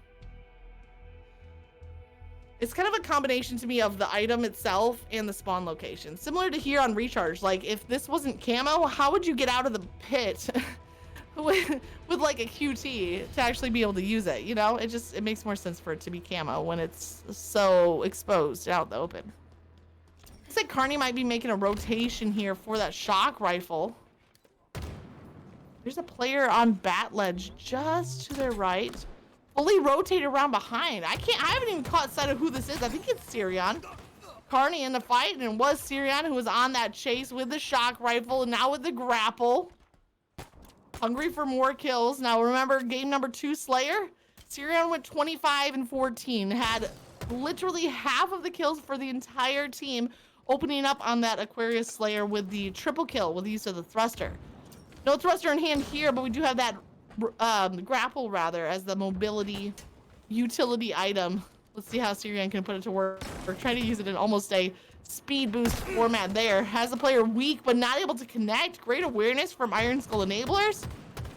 It's kind of a combination to me of the item itself and the spawn location. Similar to here on Recharge. Like, if this wasn't camo, how would you get out of the pit with like a QT to actually be able to use it? You know, it makes more sense for it to be camo when it's so exposed out in the open. Looks like Carney might be making a rotation here for that shock rifle. There's a player on bat ledge just to their right. Fully rotated around behind. I haven't even caught sight of who this is. I think it's Syrian. Carney in the fight, and it was Syrian who was on that chase with the shock rifle and now with the grapple. Hungry for more kills. Now remember, game number 2 Slayer. Syrian went 25 and 14. Had literally half of the kills for the entire team, opening up on that Aquarius Slayer with the triple kill with the use of the thruster. No thruster in hand here, but we do have that grapple rather as the mobility utility item. Let's see how Syrian can put it to work. We're trying to use it in almost a speed boost format there. Has the player weak but not able to connect. Great awareness from Iron Skull enablers.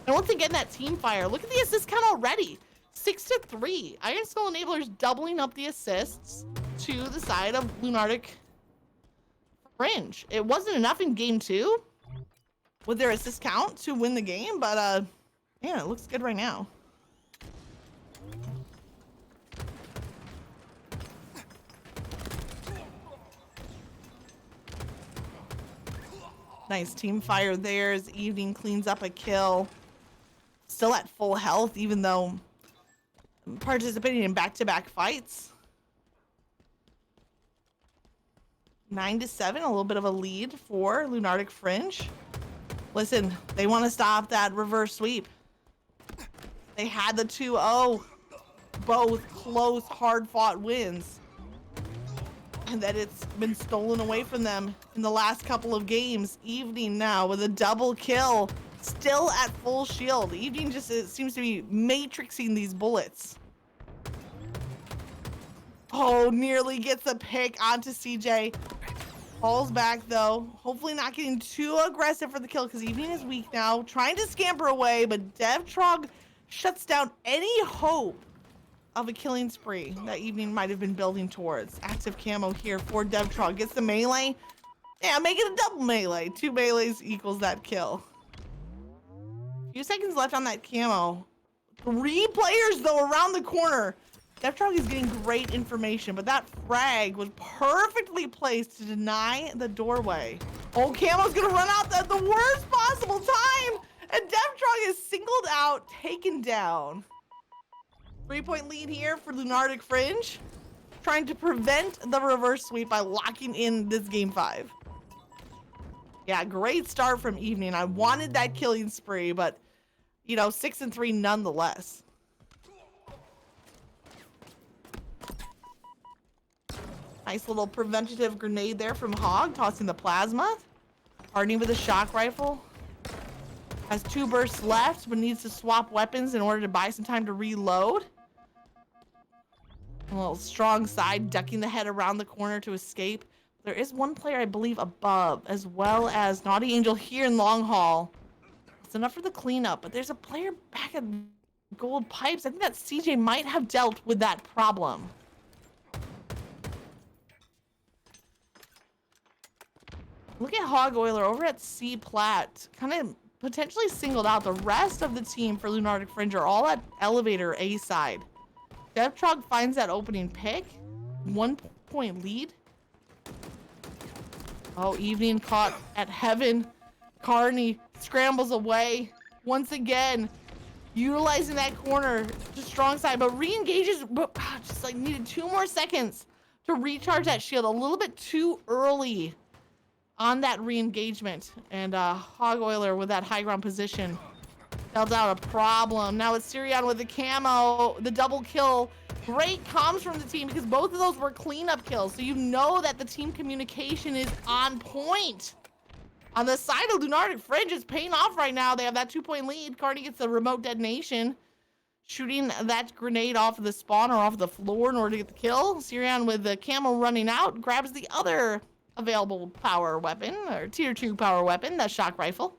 And once again, that team fire. Look at the assist count already. 6-3. Iron Skull enablers doubling up the assists to the side of Lunartic Fringe. It wasn't enough in game 2 with their assist count to win the game, but yeah, it looks good right now. Nice team fire there as Evening cleans up a kill. Still at full health, even though participating in back-to-back fights. 9-7, a little bit of a lead for Lunartic Fringe. Listen, they want to stop that reverse sweep. They had the 2-0, both close, hard-fought wins. And that it's been stolen away from them in the last couple of games. Evening now with a double kill, still at full shield. Evening just seems to be matrixing these bullets. Oh, nearly gets a pick onto CJ. Falls back though. Hopefully not getting too aggressive for the kill because Evening is weak now. Trying to scamper away, but DevTrog shuts down any hope of a killing spree that Evening might have been building towards. Active camo here for DevTrog. Gets the melee. Yeah, make it a double melee. 2 melees equals that kill. Few seconds left on that camo. 3 players though around the corner. DevTrog is getting great information, but that frag was perfectly placed to deny the doorway. Oh, camo's gonna run out at the worst possible time, and DevTrog is singled out, taken down. 3-point lead here for Lunartic Fringe, trying to prevent the reverse sweep by locking in this game 5. Yeah, great start from Evening. I wanted that killing spree, but you know, 6-3 nonetheless. Nice little preventative grenade there from Hog, tossing the plasma. Hardening with a shock rifle. Has 2 bursts left, but needs to swap weapons in order to buy some time to reload. A little strong side, ducking the head around the corner to escape. There is one player, I believe, above, as well as Naughty Angel here in Long Haul. It's enough for the cleanup, but there's a player back at Gold Pipes. I think that CJ might have dealt with that problem. Look at Hog Oiler over at C Plat, kind of potentially singled out. The rest of the team for Lunartic Fringe are all at elevator A side. DevTrog finds that opening pick. 1 point lead. Oh, Evening caught at Heaven. Carney scrambles away once again, utilizing that corner to strong side, but re-engages, but just like needed 2 more seconds to recharge that shield. A little bit too early on that re-engagement, and Hog Oiler with that high ground position dealt out a problem. Now it's Sirion with the camo, the double kill. Great comms from the team because both of those were cleanup kills, so you know that the team communication is on point. On the side of Lunartic Fringe, it's paying off right now. They have that 2-point lead. Carney gets the remote detonation, shooting that grenade off of the spawn or off the floor in order to get the kill. Sirion with the camo running out grabs the other available power weapon, or tier 2 power weapon, that shock rifle.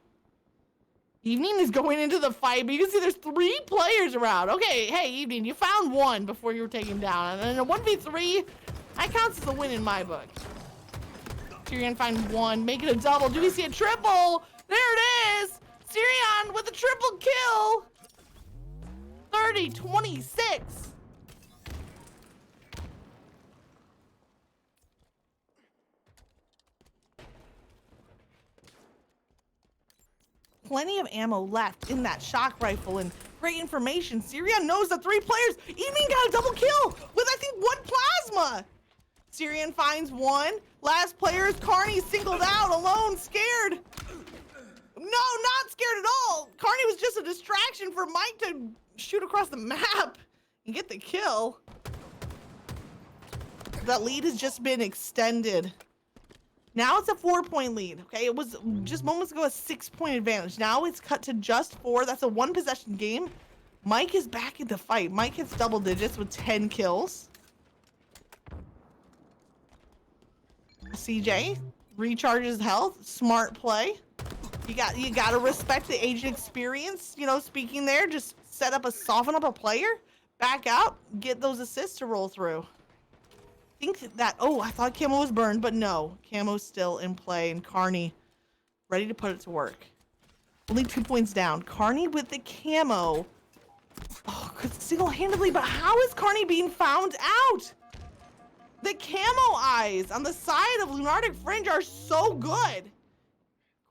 Evening is going into the fight, but you can see there's 3 players around. Okay, hey, Evening, you found 1 before you were taken down. And a 1v3, that counts as a win in my book. Sirion find 1, make it a double. Do we see a triple? There it is! Sirion with a triple kill! 30-26. Plenty of ammo left in that shock rifle and great information. Sirion knows the 3 players. Evening got a double kill with, I think, 1 plasma. Sirion finds 1. Last player is Carney, singled out, alone, scared. No, not scared at all. Carney was just a distraction for Mike to shoot across the map and get the kill. That lead has just been extended. Now it's a 4-point lead, okay? It was just moments ago a 6-point advantage. Now it's cut to just 4. That's a 1-possession game. Mike is back in the fight. Mike hits double digits with 10 kills. CJ recharges health. Smart play. You gotta respect the age and experience. You know, speaking there, just soften up a player, back out, get those assists to roll through. Think that, oh, I thought camo was burned, but no, camo's still in play, and Carney ready to put it to work. Only 2 points down. Carney with the camo. Oh, single-handedly, but how is Carney being found out? The camo eyes on the side of Lunartic Fringe are so good.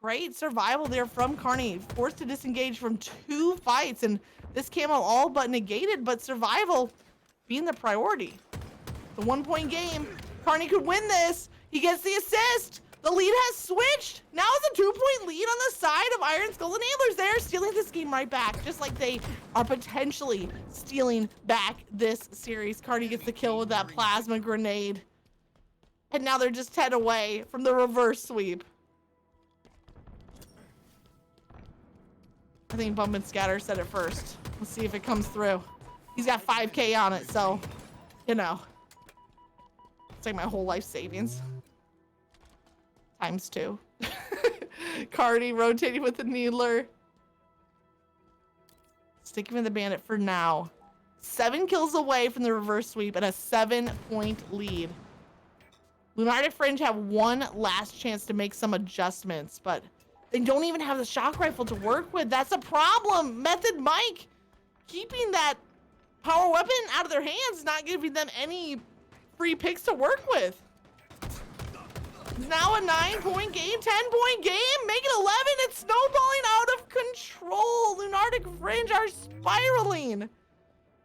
Great survival there from Carney. Forced to disengage from 2 fights, and this camo all but negated, but survival being the priority. The 1-point game. Carney could win this. He gets the assist. The lead has switched. Now it's a 2-point lead on the side of Iron Skull Enablers. They're stealing this game right back, just like they are potentially stealing back this series. Carney gets the kill with that plasma grenade. And now they're just 10 away from the reverse sweep. I think Bump and Scatter said it first. Let's see if it comes through. He's got 5K on it, so, you know. It's like my whole life savings. Times 2. Carney rotating with the Needler. Sticking with the Bandit for now. 7 kills away from the reverse sweep and a 7-point lead. Lunartic Fringe have 1 last chance to make some adjustments, but they don't even have the shock rifle to work with. That's a problem. Method Mike keeping that power weapon out of their hands, not giving them any free picks to work with. Now a 9-point game, 10-point game, make it 11. It's snowballing out of control. Lunartic Fringe are spiraling.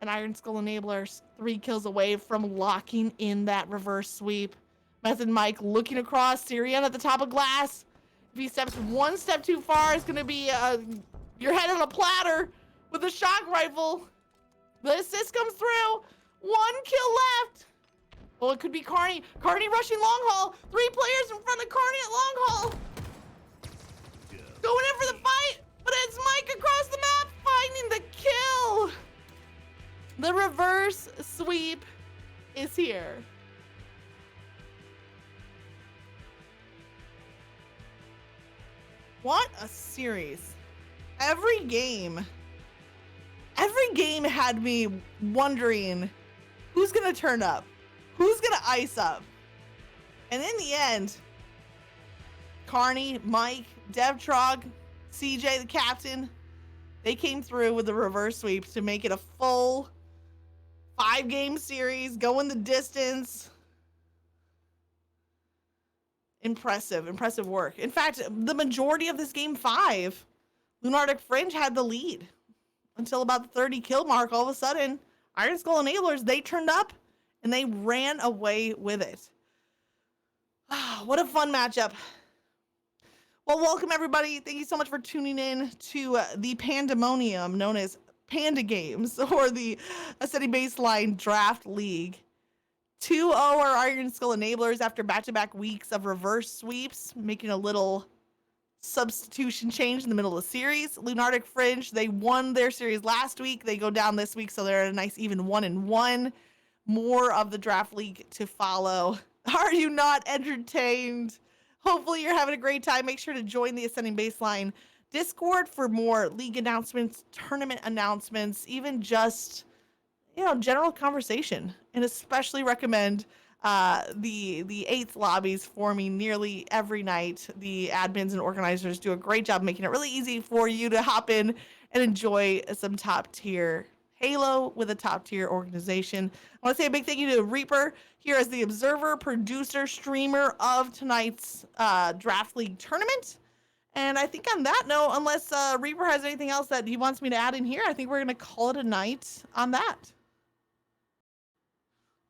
And Iron Skull Enablers 3 kills away from locking in that reverse sweep. Method Mike looking across. Sirion at the top of glass. If he steps 1 step too far, it's gonna be your head on a platter with a shock rifle. The assist comes through. 1 kill left. Oh, it could be Carney. Carney rushing long haul. 3 players in front of Carney at long haul. Going in for the fight, but it's Mike across the map finding the kill. The reverse sweep is here. What a series. Every game had me wondering who's gonna turn up, who's gonna ice up. And in the end, Carney, Mike, Devtrog, CJ, the captain, they came through with the reverse sweeps to make it a full 5-game series, going the distance. Impressive work. In fact, the majority of this game 5, Lunartic Fringe had the lead until about the 30 kill mark. All of a sudden, Iron Skull Enablers, they turned up and they ran away with it. What a fun matchup. Well, welcome everybody. Thank you so much for tuning in to the pandemonium known as Panda Games, or the Ascending Baseline Draft League. 2-0 are Iron Skull Enablers after back-to-back weeks of reverse sweeps, making a little substitution change in the middle of the series. Lunartic Fringe, they won their series last week. They go down this week, so they're at a nice even 1-1. More of the draft league to follow. Are you not entertained? Hopefully you're having a great time. Make sure to join the Ascending Baseline Discord for more league announcements, tournament announcements, even just, general conversation. And especially recommend the 8th lobbies forming nearly every night. The admins and organizers do a great job making it really easy for you to hop in and enjoy some top tier Halo with a top tier organization. I want to say a big thank you to Reaper here as the observer, producer, streamer of tonight's Draft League tournament. And I think on that note, unless Reaper has anything else that he wants me to add in here, I think we're going to call it a night on that.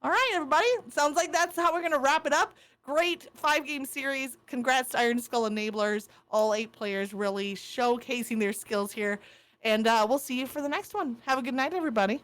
All right, everybody. Sounds like that's how we're going to wrap it up. Great 5-game series. Congrats to Iron Skull Enablers. All 8 players really showcasing their skills here. And we'll see you for the next one. Have a good night, everybody.